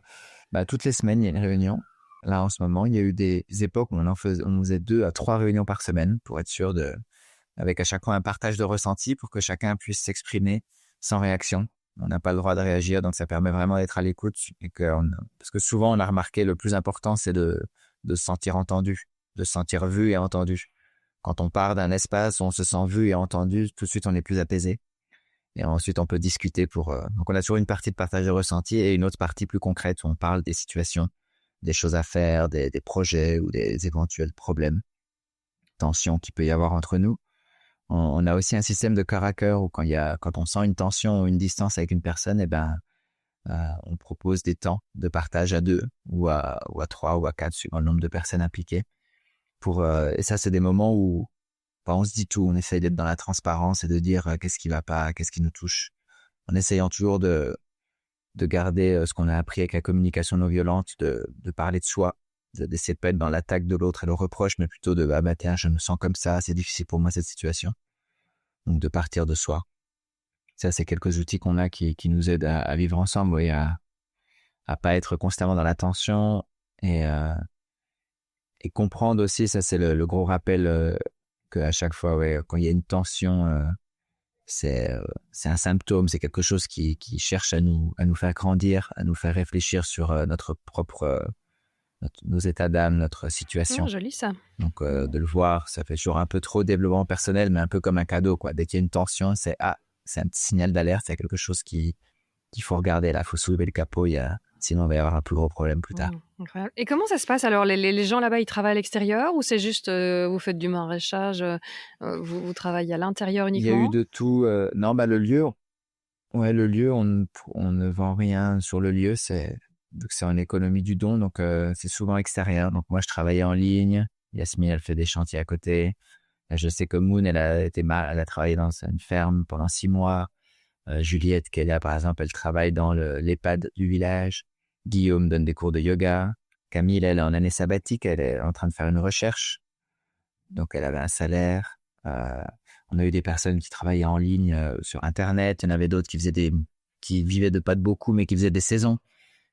toutes les semaines, il y a une réunion. Là, en ce moment, il y a eu des époques où on faisait 2 à 3 réunions par semaine pour être sûr avec à chaque fois un partage de ressenti pour que chacun puisse s'exprimer sans réaction. On n'a pas le droit de réagir, donc ça permet vraiment d'être à l'écoute. Parce que souvent, on a remarqué, le plus important, c'est de se sentir entendu, de se sentir vu et entendu. Quand on part d'un espace où on se sent vu et entendu, tout de suite, on est plus apaisé. Et ensuite, on peut discuter Donc, on a toujours une partie de partage de ressenti et une autre partie plus concrète où on parle des situations, des choses à faire, des projets ou des éventuels problèmes, tensions qu'il peut y avoir entre nous. On a aussi un système de cœur à cœur où quand on sent une tension ou une distance avec une personne, on propose des temps de partage à 2 ou à 3 ou à 4 suivant le nombre de personnes impliquées. Et ça, c'est des moments où on se dit tout, on essaye d'être dans la transparence et de dire qu'est-ce qui va pas, qu'est-ce qui nous touche, en essayant toujours de garder ce qu'on a appris avec la communication non violente, de parler de soi, d'essayer de pas être dans l'attaque de l'autre et le reproche, mais plutôt tiens, je me sens comme ça, c'est difficile pour moi cette situation. Donc de partir de soi. Ça, c'est quelques outils qu'on a qui nous aident à vivre ensemble, et à pas être constamment dans la tension et comprendre aussi, ça c'est le gros rappel qu'à chaque fois, quand il y a une tension, c'est un symptôme, c'est quelque chose qui cherche à nous faire grandir, à nous faire réfléchir sur notre propre nos états d'âme, notre situation. Joli ça. Donc de le voir, ça fait toujours un peu trop développement personnel, mais un peu comme un cadeau, quoi. Dès qu'il y a une tension, c'est un petit signal d'alerte, c'est quelque chose qu'il faut regarder là, il faut soulever le capot, sinon il va y avoir un plus gros problème plus tard. Incroyable. Et comment ça se passe alors, les gens là-bas, ils travaillent à l'extérieur ou c'est juste vous faites du maraîchage, vous travaillez à l'intérieur uniquement? Il y a eu de tout. Non, le lieu, on ne vend rien sur le lieu, donc c'est en économie du don, donc c'est souvent extérieur. Donc moi, je travaillais en ligne. Yasmine, elle fait des chantiers à côté. Là, je sais que Moon, elle a travaillé dans une ferme pendant 6 mois. Juliette, qui est là, par exemple, elle travaille dans l'EHPAD du village. Guillaume donne des cours de yoga. Camille, elle est en année sabbatique, elle est en train de faire une recherche. Donc, elle avait un salaire. On a eu des personnes qui travaillaient en ligne sur Internet. Il y en avait d'autres qui vivaient pas de beaucoup, mais qui faisaient des saisons.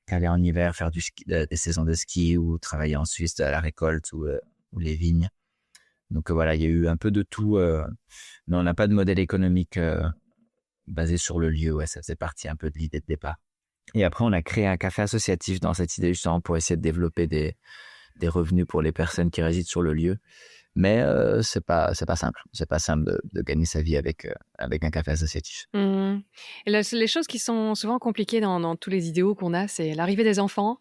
Qui allaient en hiver faire des saisons de ski ou travailler en Suisse à la récolte ou les vignes. Donc voilà, il y a eu un peu de tout. Mais on n'a pas de modèle économique basé sur le lieu. Ça faisait partie un peu de l'idée de départ. Et après, on a créé un café associatif dans cette idée justement pour essayer de développer des revenus pour les personnes qui résident sur le lieu. Mais c'est pas simple. C'est pas simple de gagner sa vie avec un café associatif. Mmh. Et les choses qui sont souvent compliquées dans tous les idéaux qu'on a, c'est l'arrivée des enfants,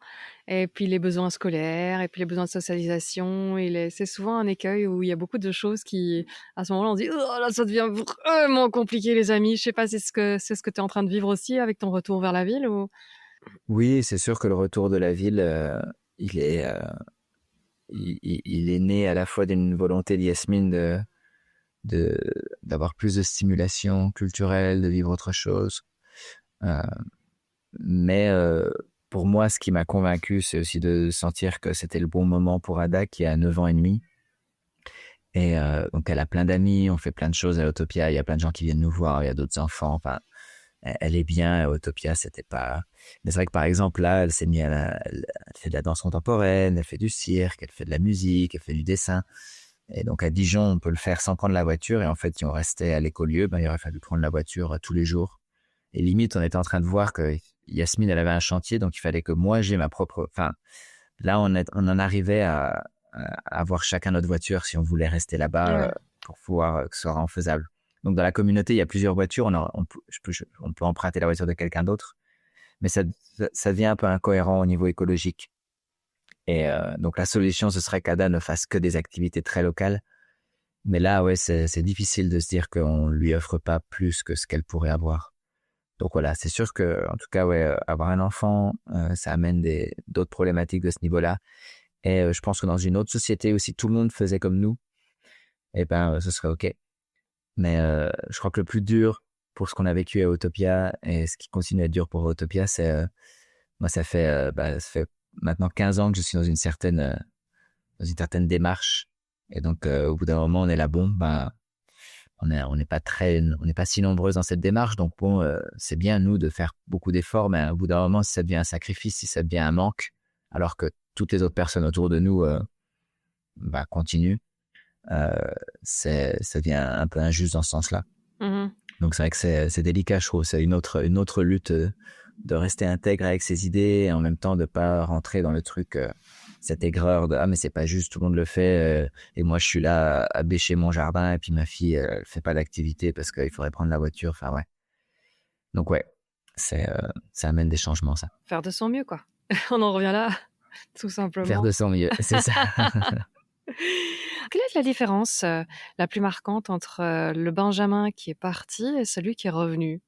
et puis les besoins scolaires, et puis les besoins de socialisation. C'est souvent un écueil où il y a beaucoup de choses qui, à ce moment-là, on se dit oh là, ça devient vraiment compliqué, les amis. Je sais pas, c'est ce que tu es en train de vivre aussi avec ton retour vers la ville ou... Oui, c'est sûr que le retour de la ville, il est né à la fois d'une volonté de Yasmine d'avoir plus de stimulation culturelle, de vivre autre chose. Mais pour moi, ce qui m'a convaincu, c'est aussi de sentir que c'était le bon moment pour Ada, qui a 9 ans et demi. Et donc, elle a plein d'amis, on fait plein de choses à Autopia, il y a plein de gens qui viennent nous voir, il y a d'autres enfants, enfin, elle est bien à Autopia, c'était pas... Mais c'est vrai que par exemple, là, elle s'est mise elle fait de la danse contemporaine, elle fait du cirque, elle fait de la musique, elle fait du dessin. Et donc à Dijon, on peut le faire sans prendre la voiture. Et en fait, si on restait à l'écolieu, il aurait fallu prendre la voiture tous les jours. Et limite, on était en train de voir que Yasmine, elle avait un chantier, donc il fallait que moi, j'ai ma propre... Enfin, là, on en arrivait à avoir chacun notre voiture si on voulait rester là-bas pour pouvoir que ce soit vraiment faisable. Donc dans la communauté, il y a plusieurs voitures. On peut emprunter la voiture de quelqu'un d'autre. Mais ça devient un peu incohérent au niveau écologique. Et donc la solution, ce serait qu'Ada ne fasse que des activités très locales. Mais là, c'est difficile de se dire qu'on lui offre pas plus que ce qu'elle pourrait avoir. Donc voilà, c'est sûr que, en tout cas, avoir un enfant, ça amène d'autres problématiques de ce niveau-là. Et je pense que dans une autre société où si tout le monde faisait comme nous, ce serait OK. Mais je crois que le plus dur pour ce qu'on a vécu à Autopia et ce qui continue à être dur pour Autopia, c'est moi, ça fait maintenant 15 ans que je suis dans une certaine démarche. Et donc, au bout d'un moment, on est là, on n'est pas si nombreux dans cette démarche. Donc c'est bien, nous, de faire beaucoup d'efforts, mais au bout d'un moment, si ça devient un sacrifice, si ça devient un manque, alors que toutes les autres personnes autour de nous continuent, ça devient un peu injuste dans ce sens-là. Mmh. Donc c'est vrai que c'est délicat, je trouve. C'est une autre lutte de rester intègre avec ses idées et en même temps de pas rentrer dans le truc, cette aigreur de ah mais c'est pas juste, tout le monde le fait et moi je suis là à bêcher mon jardin et puis ma fille elle fait pas d'activité parce qu'il faudrait prendre la voiture. Enfin ouais. Donc ouais, ça amène des changements ça. Faire de son mieux, quoi. On en revient là, tout Faire simplement. de son mieux, c'est ça. Quelle est la différence la plus marquante entre le Benjamin qui est parti et celui qui est revenu?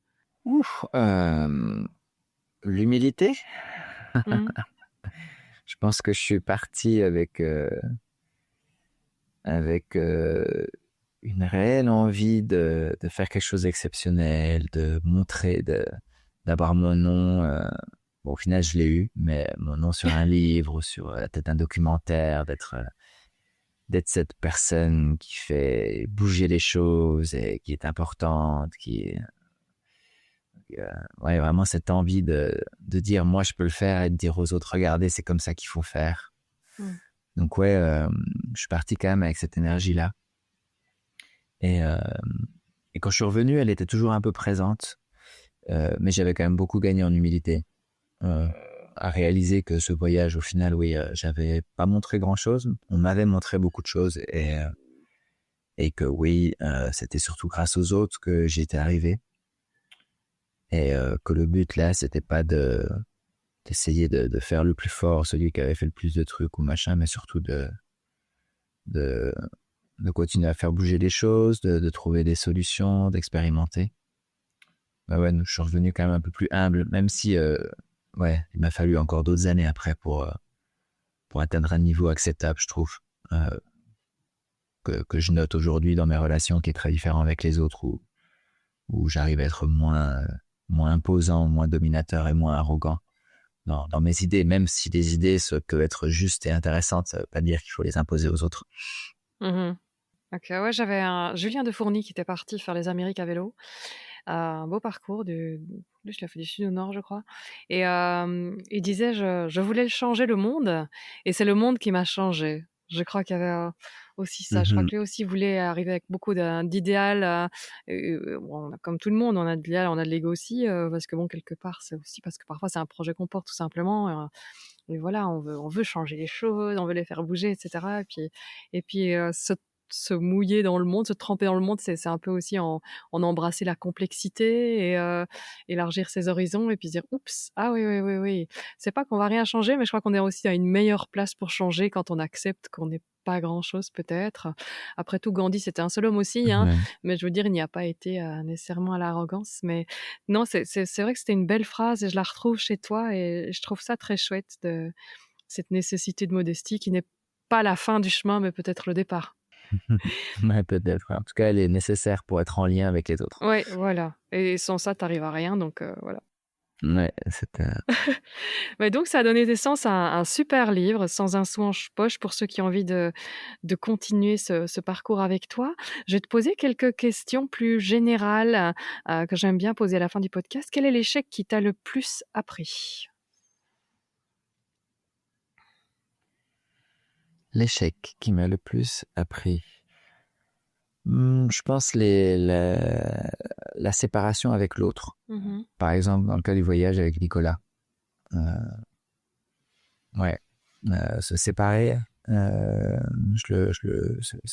Ouf, l'humilité. Mmh. Je pense que je suis parti avec une réelle envie de faire quelque chose d'exceptionnel, de montrer, d'avoir mon nom. Bon, au final, je l'ai eu, mais mon nom sur un livre ou sur la tête d'un documentaire, d'être cette personne qui fait bouger les choses et qui est importante, ouais, vraiment cette envie de dire moi je peux le faire et de dire aux autres regardez, c'est comme ça qu'il faut faire. Mmh. Donc ouais, je suis parti quand même avec cette énergie-là. Et quand je suis revenu, elle était toujours un peu présente, mais j'avais quand même beaucoup gagné en humilité. À réaliser que ce voyage, au final, oui, j'avais pas montré grand-chose. On m'avait montré beaucoup de choses et que oui, c'était surtout grâce aux autres que j'étais arrivé. Et que le but là, c'était pas d'essayer de faire le plus fort, celui qui avait fait le plus de trucs ou machin, mais surtout de continuer à faire bouger les choses, de trouver des solutions, d'expérimenter. Bah ouais, je suis revenu quand même un peu plus humble, même si ouais, il m'a fallu encore d'autres années après pour atteindre un niveau acceptable, je trouve, que je note aujourd'hui dans mes relations, qui est très différent avec les autres, où j'arrive à être moins imposant, moins dominateur et moins arrogant dans mes idées, même si les idées peuvent être justes et intéressantes, ça veut pas dire qu'il faut les imposer aux autres. Mmh. Ok, ouais, j'avais un Julien de Fourny qui était parti faire les Amériques à vélo. Un beau parcours, lui, je l'ai fait du sud au nord, je crois. Et il disait, je voulais changer le monde, et c'est le monde qui m'a changé. Je crois qu'il y avait aussi ça. Je crois que lui aussi voulait arriver avec beaucoup d'idéal. Bon, comme tout le monde, on a de l'idéal, on a de l'ego aussi, parce que bon, quelque part, c'est aussi parce que parfois c'est un projet qu'on porte tout simplement. Et voilà, on veut changer les choses, on veut les faire bouger, etc. Et puis se mouiller dans le monde, se tremper dans le monde, c'est un peu aussi en embrasser la complexité et élargir ses horizons et puis se dire oups, ah oui, oui, oui, oui. C'est pas qu'on va rien changer, mais je crois qu'on est aussi à une meilleure place pour changer quand on accepte qu'on n'est pas grand-chose peut-être. Après tout, Gandhi, c'était un seul homme aussi, hein, Ouais. mais je veux dire, il n'y a pas été nécessairement à l'arrogance. Mais non, c'est vrai que c'était une belle phrase et je la retrouve chez toi et je trouve ça très chouette, de cette nécessité de modestie qui n'est pas la fin du chemin, mais peut-être le départ. Ouais, peut-être. En tout cas, elle est nécessaire pour être en lien avec les autres. Ouais, voilà. Et sans ça, t'arrives à rien, donc voilà. Ouais, Mais donc, ça a donné naissance à un super livre, Sans un sou en poche, pour ceux qui ont envie de continuer ce parcours avec toi. Je vais te poser quelques questions plus générales que j'aime bien poser à la fin du podcast. Quel est l'échec qui t'a le plus appris? l'échec qui m'a le plus appris. Je pense la séparation avec l'autre. Mhm. Par exemple, dans le cas du voyage avec Nicolas. Ouais, se séparer, ça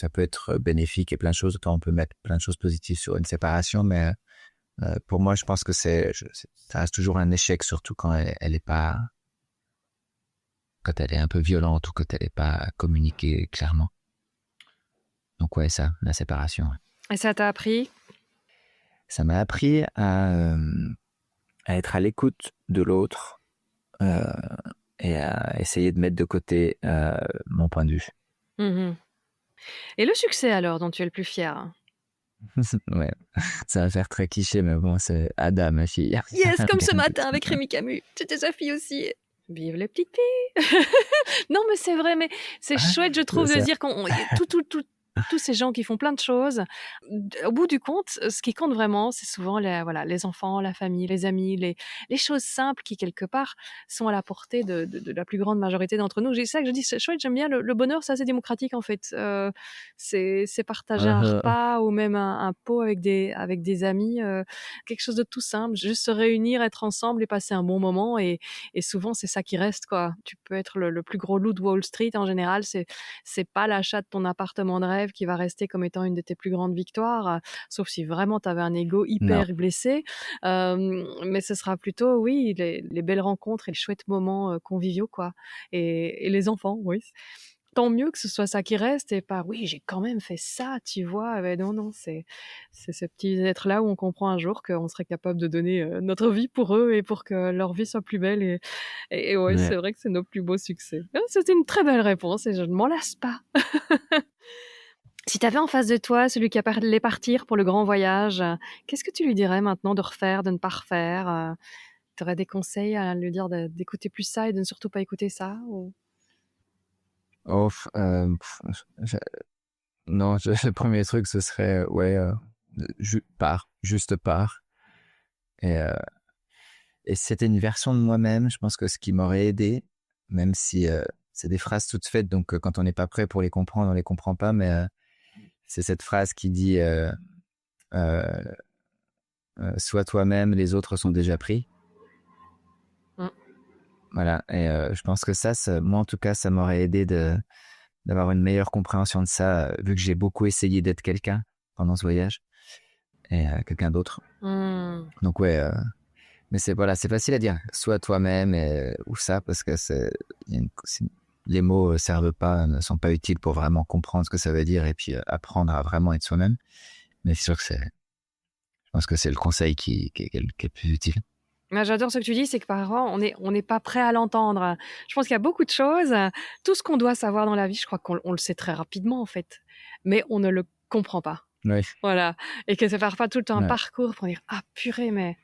peut être bénéfique et plein de choses. Autant on peut mettre plein de choses positives sur une séparation, mais pour moi, je pense que ça reste toujours un échec, surtout quand elle est pas, quand elle est un peu violente ou quand elle est pas communiquée clairement. Donc ouais, ça, la séparation. Ouais. Et ça t'a appris? Ça m'a appris à être à l'écoute de l'autre et à essayer de mettre de côté mon point de vue. Mhm. Et le succès alors, dont tu es le plus fier? Ouais, ça va faire très cliché, mais bon, c'est Ada, ma fille. Yes, comme ce matin avec Rémi Camus. C'était sa fille aussi. Vive les petites filles. Non, mais c'est vrai, mais c'est chouette, je trouve, de ça. dire qu'on tous ces gens qui font plein de choses. Au bout du compte, ce qui compte vraiment, c'est souvent les enfants, la famille, les amis, les choses simples qui, quelque part, sont à la portée de la plus grande majorité d'entre nous. C'est ça que je dis, c'est chouette, j'aime bien le bonheur, c'est assez démocratique en fait. C'est partager un repas ou même un pot avec des amis, quelque chose de tout simple, juste se réunir, être ensemble et passer un bon moment. Et souvent, c'est ça qui reste, quoi. Tu peux être le plus gros loup de Wall Street, en général, c'est pas l'achat de ton appartement de rêve qui va rester comme étant une de tes plus grandes victoires, sauf si vraiment tu avais un ego hyper blessé. Mais ce sera plutôt, oui, les belles rencontres et les chouettes moments conviviaux, quoi. Et les enfants, oui. Tant mieux que ce soit ça qui reste et pas, oui, j'ai quand même fait ça, tu vois. Mais non, c'est ces petits êtres-là où on comprend un jour qu'on serait capable de donner notre vie pour eux et pour que leur vie soit plus belle. Et ouais, c'est vrai que c'est nos plus beaux succès. C'était une très belle réponse et je ne m'en lasse pas. Si tu avais en face de toi celui qui allait partir pour le grand voyage, qu'est-ce que tu lui dirais maintenant de refaire, de ne pas refaire? Tu aurais des conseils à lui dire d'écouter plus ça et de ne surtout pas écouter ça ou... Oh, je- non, le premier truc, ce serait, juste pars. Et, euh, et si c'était une version de moi-même, je pense que ce qui m'aurait aidé, même si c'est des phrases toutes faites, donc quand on n'est pas prêt pour les comprendre, on les comprend pas, mais c'est cette phrase qui dit euh, sois toi-même, les autres sont déjà pris. Voilà, et je pense que ça, moi en tout cas, ça m'aurait aidé d'avoir une meilleure compréhension de ça, vu que j'ai beaucoup essayé d'être quelqu'un pendant ce voyage, et quelqu'un d'autre. Donc mais c'est facile à dire, sois toi-même ou ça, parce que les mots ne sont pas utiles pour vraiment comprendre ce que ça veut dire et puis apprendre à vraiment être soi-même. Mais c'est sûr que je pense que c'est le conseil qui est plus utile. J'adore ce que tu dis, c'est que parfois, on n'est pas prêt à l'entendre. Je pense qu'il y a beaucoup de choses. Tout ce qu'on doit savoir dans la vie, je crois qu'on le sait très rapidement, en fait. Mais on ne le comprend pas. Oui. Voilà. Et que c'est parfois tout le temps un parcours pour dire, ah purée, mais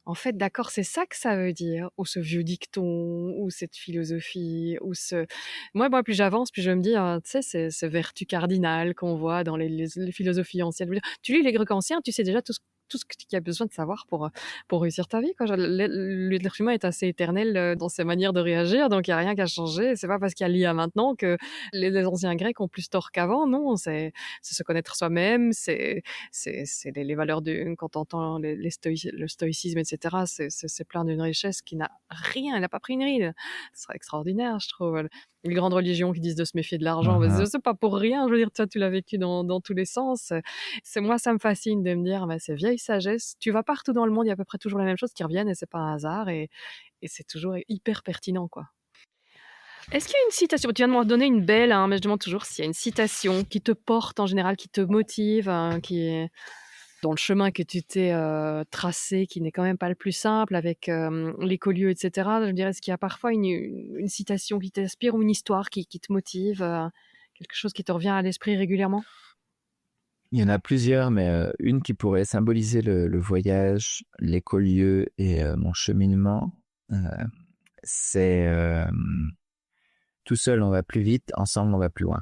en fait, d'accord, c'est ça que ça veut dire. Ou ce vieux dicton, ou cette philosophie, ou ce... Moi, plus j'avance, plus je me dis, tu sais, c'est ce vertu cardinal qu'on voit dans les philosophies anciennes. Tu lis les Grecs anciens, tu sais déjà tout ce qu'il y a besoin de savoir pour réussir ta vie, quoi. L'être humain est assez éternel dans ses manières de réagir, donc il n'y a rien qu'à changer. C'est pas parce qu'il y a l'IA maintenant que les anciens Grecs ont plus tort qu'avant, non. C'est se connaître soi-même, c'est les valeurs quand on entend le stoïcisme, etc. C'est plein d'une richesse qui n'a rien, elle n'a pas pris une ride. Ce serait extraordinaire, je trouve. Les grandes religions qui disent de se méfier de l'argent, c'est pas pour rien. Je veux dire, toi, tu l'as vécu dans tous les sens. Moi, ça me fascine de me dire, c'est vieille sagesse. Tu vas partout dans le monde, il y a à peu près toujours les mêmes choses qui reviennent et c'est pas un hasard et c'est toujours hyper pertinent, quoi. Est-ce qu'il y a une citation? Tu viens de m'en donner une belle, mais je demande toujours s'il y a une citation qui te porte en général, qui te motive, qui est dans le chemin que tu t'es tracé, qui n'est quand même pas le plus simple, avec l'écolieu, etc. Je dirais, est-ce qu'il y a parfois une citation qui t'inspire ou une histoire qui te motive, quelque chose qui te revient à l'esprit régulièrement? Il y en a plusieurs, mais une qui pourrait symboliser le voyage, l'écolieu et mon cheminement, c'est tout seul on va plus vite, ensemble on va plus loin.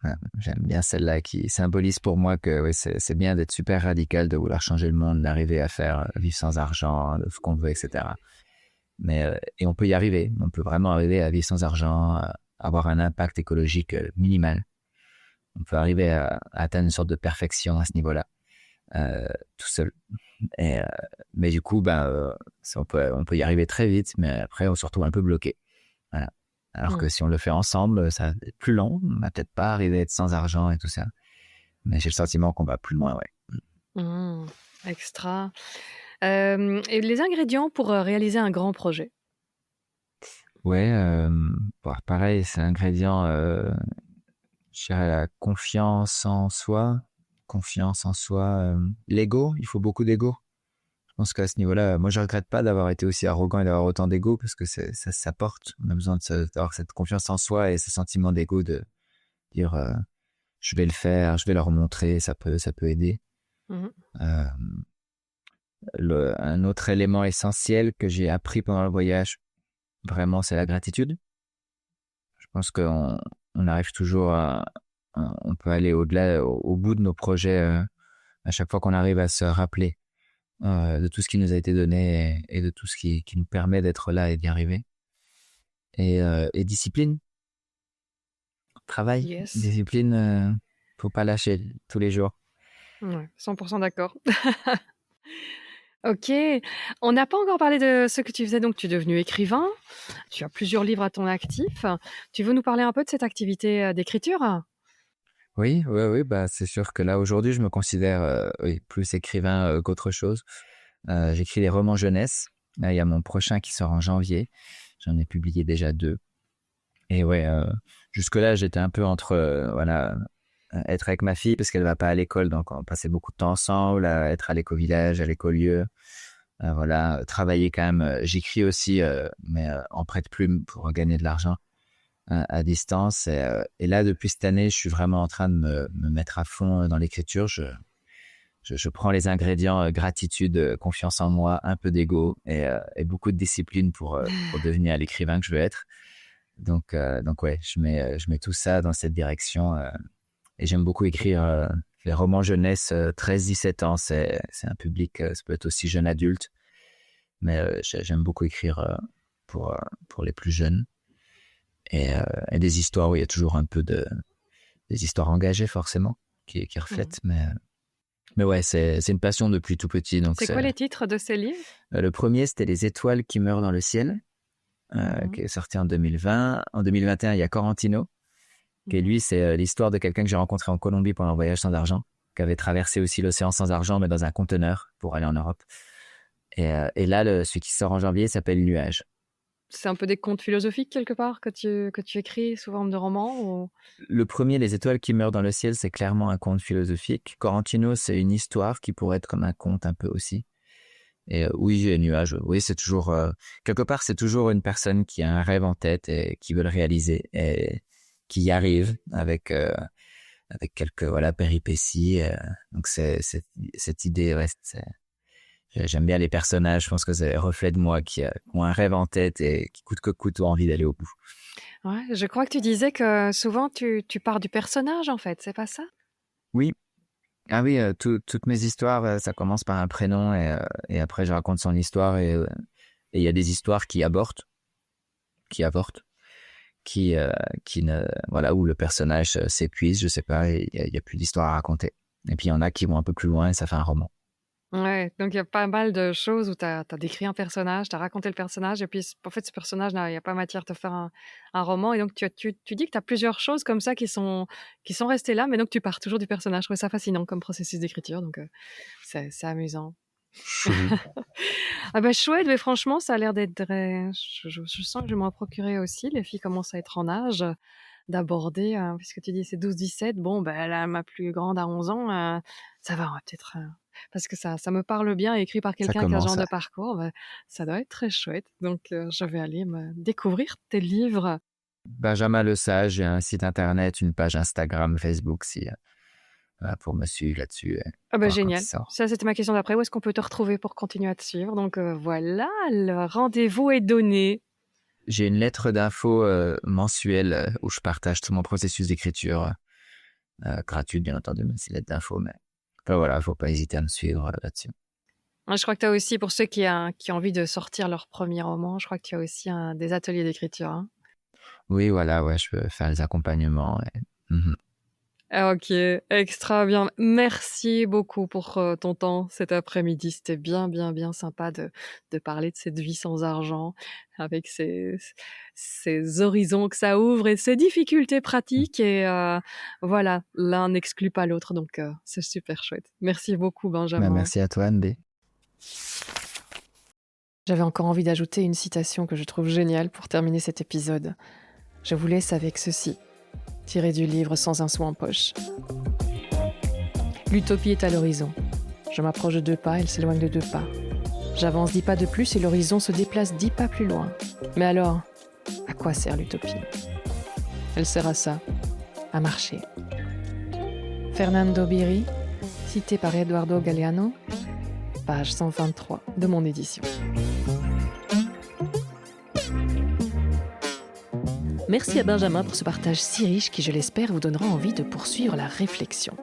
Ouais, j'aime bien celle-là qui symbolise pour moi que c'est bien d'être super radical, de vouloir changer le monde, d'arriver à faire vivre sans argent, de ce qu'on veut, etc. Et on peut y arriver, on peut vraiment arriver à vivre sans argent, avoir un impact écologique minimal. On peut arriver à atteindre une sorte de perfection à ce niveau-là, tout seul. Mais du coup, on peut y arriver très vite, mais après, on se retrouve un peu bloqué. Voilà. Alors que si on le fait ensemble, ça va être plus long. On va peut-être pas arriver à être sans argent et tout ça. Mais j'ai le sentiment qu'on va plus loin, ouais. Extra. Et les ingrédients pour réaliser un grand projet? Ouais, pareil, c'est l'ingrédient... je dirais la confiance en soi, l'ego, il faut beaucoup d'ego. Je pense qu'à ce niveau-là, moi je regrette pas d'avoir été aussi arrogant et d'avoir autant d'ego parce que ça porte. On a besoin d'avoir cette confiance en soi et ce sentiment d'ego de dire je vais le faire, je vais leur montrer, ça peut aider. Un autre élément essentiel que j'ai appris pendant le voyage, vraiment, c'est la gratitude. Je pense qu'on arrive toujours à on peut aller au-delà, au bout de nos projets à chaque fois qu'on arrive à se rappeler de tout ce qui nous a été donné et de tout ce qui nous permet d'être là et d'y arriver. Et discipline, travail, Yes. discipline, faut pas lâcher tous les jours. Ouais, 100% d'accord. Ok, on n'a pas encore parlé de ce que tu faisais, donc tu es devenu écrivain, tu as plusieurs livres à ton actif. Tu veux nous parler un peu de cette activité d'écriture? Oui, oui, oui, bah c'est sûr que là aujourd'hui je me considère oui, plus écrivain qu'autre chose. J'écris des romans jeunesse. Là, il y a mon prochain qui sort en janvier. J'en ai publié déjà 2. Et ouais, jusque-là j'étais un peu entre voilà, être avec ma fille parce qu'elle va pas à l'école, donc on passait beaucoup de temps ensemble, être à l'éco-village, à l'écolieu. Voilà, travailler quand même. J'écris aussi, mais en prête-plume pour gagner de l'argent à distance. Et là, depuis cette année, je suis vraiment en train de me mettre à fond dans l'écriture. Je prends les ingrédients gratitude, confiance en moi, un peu d'ego et beaucoup de discipline pour devenir l'écrivain que je veux être. Donc ouais, je mets tout ça dans cette direction. Et j'aime beaucoup écrire les romans jeunesse, 13-17 ans. C'est un public, ça peut être aussi jeune adulte. Mais j'aime beaucoup écrire pour les plus jeunes. Et des histoires où il y a toujours un peu des histoires engagées, forcément, qui reflètent. Mais ouais, c'est une passion depuis tout petit. Donc C'est quoi les titres de ces livres? Le premier, c'était Les étoiles qui meurent dans le ciel, qui est sorti en 2020. En 2021, il y a Corantino, qui lui, c'est l'histoire de quelqu'un que j'ai rencontré en Colombie pendant un voyage sans argent, qui avait traversé aussi l'océan sans argent, mais dans un conteneur pour aller en Europe. Et là, celui qui sort en janvier s'appelle Nuage. C'est un peu des contes philosophiques quelque part que tu écris sous forme de roman ou... Le premier, Les étoiles qui meurent dans le ciel, c'est clairement un conte philosophique. Corantino, c'est une histoire qui pourrait être comme un conte un peu aussi. Et oui, Nuage, oui, c'est toujours... quelque part, c'est toujours une personne qui a un rêve en tête et qui veut le réaliser et qui y arrive avec quelques péripéties. Donc, c'est cette idée, ouais, j'aime bien les personnages. Je pense que c'est le reflet de moi qui ont un rêve en tête et qui coûte que coûte ont envie d'aller au bout. Ouais, je crois que tu disais que souvent tu pars du personnage en fait, c'est pas ça? Oui. Ah oui, toutes mes histoires, ça commence par un prénom et après je raconte son histoire et il y a des histoires qui avortent, qui ne, voilà, où le personnage s'épuise, je sais pas, et il y a plus d'histoire à raconter. Et puis il y en a qui vont un peu plus loin et ça fait un roman. Ouais, donc il y a pas mal de choses où tu as décrit un personnage, tu as raconté le personnage, et puis en fait, ce personnage-là, il n'y a pas matière de faire un roman. Et donc, tu dis que tu as plusieurs choses comme ça qui sont restées là, mais donc tu pars toujours du personnage. Je trouve ça fascinant comme processus d'écriture, donc c'est amusant. Ah bah chouette, mais franchement, ça a l'air d'être... Je sens que je vais m'en procurer aussi. Les filles commencent à être en âge d'aborder, puisque tu dis c'est 12-17, bon, ben là, ma plus grande à 11 ans, ça va, on va peut-être... parce que ça me parle bien, écrit par quelqu'un qui a ce genre de parcours, bah, ça doit être très chouette. Donc, je vais aller me découvrir tes livres. Benjamin Lesage, j'ai un site internet, une page Instagram, Facebook, pour me suivre là-dessus. Ah bah génial. Ça, c'était ma question d'après. Où est-ce qu'on peut te retrouver pour continuer à te suivre? Donc, voilà, le rendez-vous est donné. J'ai une lettre d'info mensuelle où je partage tout mon processus d'écriture, gratuite bien entendu, mais c'est lettre d'info, mais enfin, voilà, faut pas hésiter à me suivre là-dessus. Je crois que tu as aussi, pour ceux qui ont envie de sortir leur premier roman, je crois que tu as aussi des ateliers d'écriture. Hein. Oui, voilà, ouais, je peux faire les accompagnements. Ok, extra bien. Merci beaucoup pour ton temps cet après-midi. C'était bien, bien, bien sympa de parler de cette vie sans argent avec ces horizons que ça ouvre et ces difficultés pratiques. Et voilà, l'un n'exclut pas l'autre. Donc, c'est super chouette. Merci beaucoup, Benjamin. Merci à toi, Anne-B. J'avais encore envie d'ajouter une citation que je trouve géniale pour terminer cet épisode. Je vous laisse avec ceci. Tiré du livre Sans un sou en poche. L'utopie est à l'horizon. Je m'approche de 2 pas, elle s'éloigne de 2 pas. J'avance 10 pas de plus et l'horizon se déplace 10 pas plus loin. Mais alors, à quoi sert l'utopie? Elle sert à ça, à marcher. Fernando Biri, cité par Eduardo Galeano, page 123 de mon édition. Merci à Benjamin pour ce partage si riche qui, je l'espère, vous donnera envie de poursuivre la réflexion.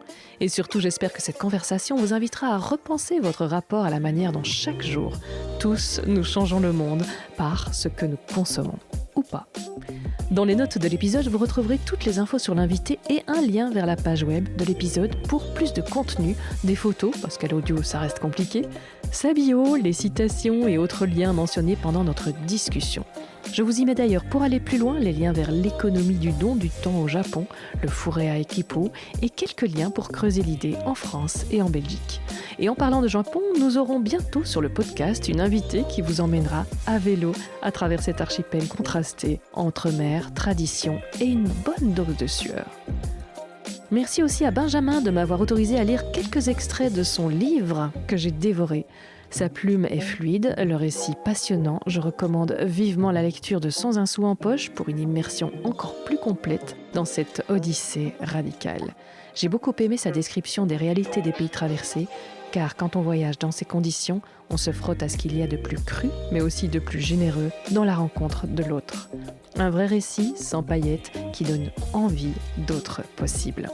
Et surtout, j'espère que cette conversation vous invitera à repenser votre rapport à la manière dont chaque jour, tous, nous changeons le monde par ce que nous consommons, ou pas. Dans les notes de l'épisode, vous retrouverez toutes les infos sur l'invité et un lien vers la page web de l'épisode pour plus de contenu, des photos, parce qu'à l'audio ça reste compliqué, sa bio, les citations et autres liens mentionnés pendant notre discussion. Je vous y mets d'ailleurs pour aller plus loin les liens vers l'économie du don du temps au Japon, le fourré à Equipo et quelques liens pour creuser l'idée en France et en Belgique. Et en parlant de Japon, nous aurons bientôt sur le podcast une invitée qui vous emmènera à vélo à travers cet archipel contrasté entre mer, tradition et une bonne dose de sueur. Merci aussi à Benjamin de m'avoir autorisé à lire quelques extraits de son livre que j'ai dévoré. Sa plume est fluide, le récit passionnant. Je recommande vivement la lecture de Sans un sou en poche pour une immersion encore plus complète dans cette odyssée radicale. J'ai beaucoup aimé sa description des réalités des pays traversés, car quand on voyage dans ces conditions, on se frotte à ce qu'il y a de plus cru, mais aussi de plus généreux dans la rencontre de l'autre. Un vrai récit sans paillettes qui donne envie d'autres possibles.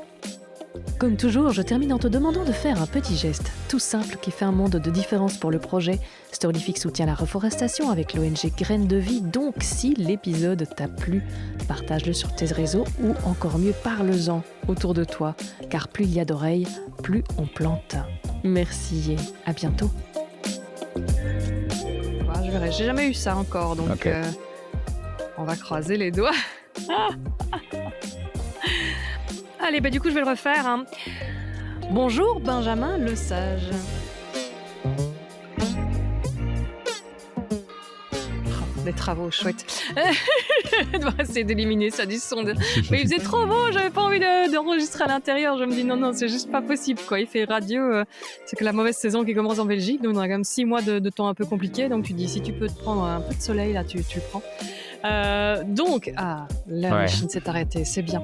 Comme toujours, je termine en te demandant de faire un petit geste, tout simple qui fait un monde de différence pour le projet. Storylific soutient la reforestation avec l'ONG Graines de Vie, donc si l'épisode t'a plu, partage-le sur tes réseaux ou encore mieux, parle-en autour de toi, car plus il y a d'oreilles, plus on plante. Merci et à bientôt. Je verrai, j'ai jamais eu ça encore, donc Ok. On va croiser les doigts. Allez, du coup, je vais le refaire. Hein. Bonjour, Benjamin le Sage. Les travaux, chouette. Je dois essayer d'éliminer ça du son. Mais il faisait trop beau, j'avais pas envie d'enregistrer à l'intérieur. Je me dis non, c'est juste pas possible, quoi. Il fait radio, c'est que la mauvaise saison qui commence en Belgique, donc on a quand même 6 mois de temps un peu compliqué. Donc tu dis, si tu peux te prendre un peu de soleil, là, tu le prends. La machine s'est arrêtée, c'est bien.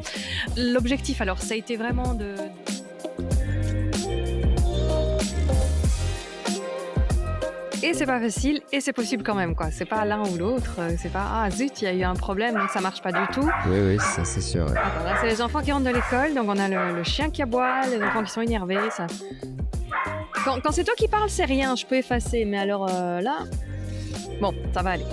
L'objectif, alors, ça a été vraiment de... Et c'est pas facile, et c'est possible quand même, quoi. C'est pas l'un ou l'autre, c'est pas « Ah zut, il y a eu un problème, donc ça marche pas du tout ». Oui, ça c'est sûr. Ouais. Attends, là, c'est les enfants qui rentrent de l'école, donc on a le chien qui aboie, les enfants qui sont énervés, ça... Quand c'est toi qui parles, c'est rien, je peux effacer, mais alors là... Bon, ça va aller.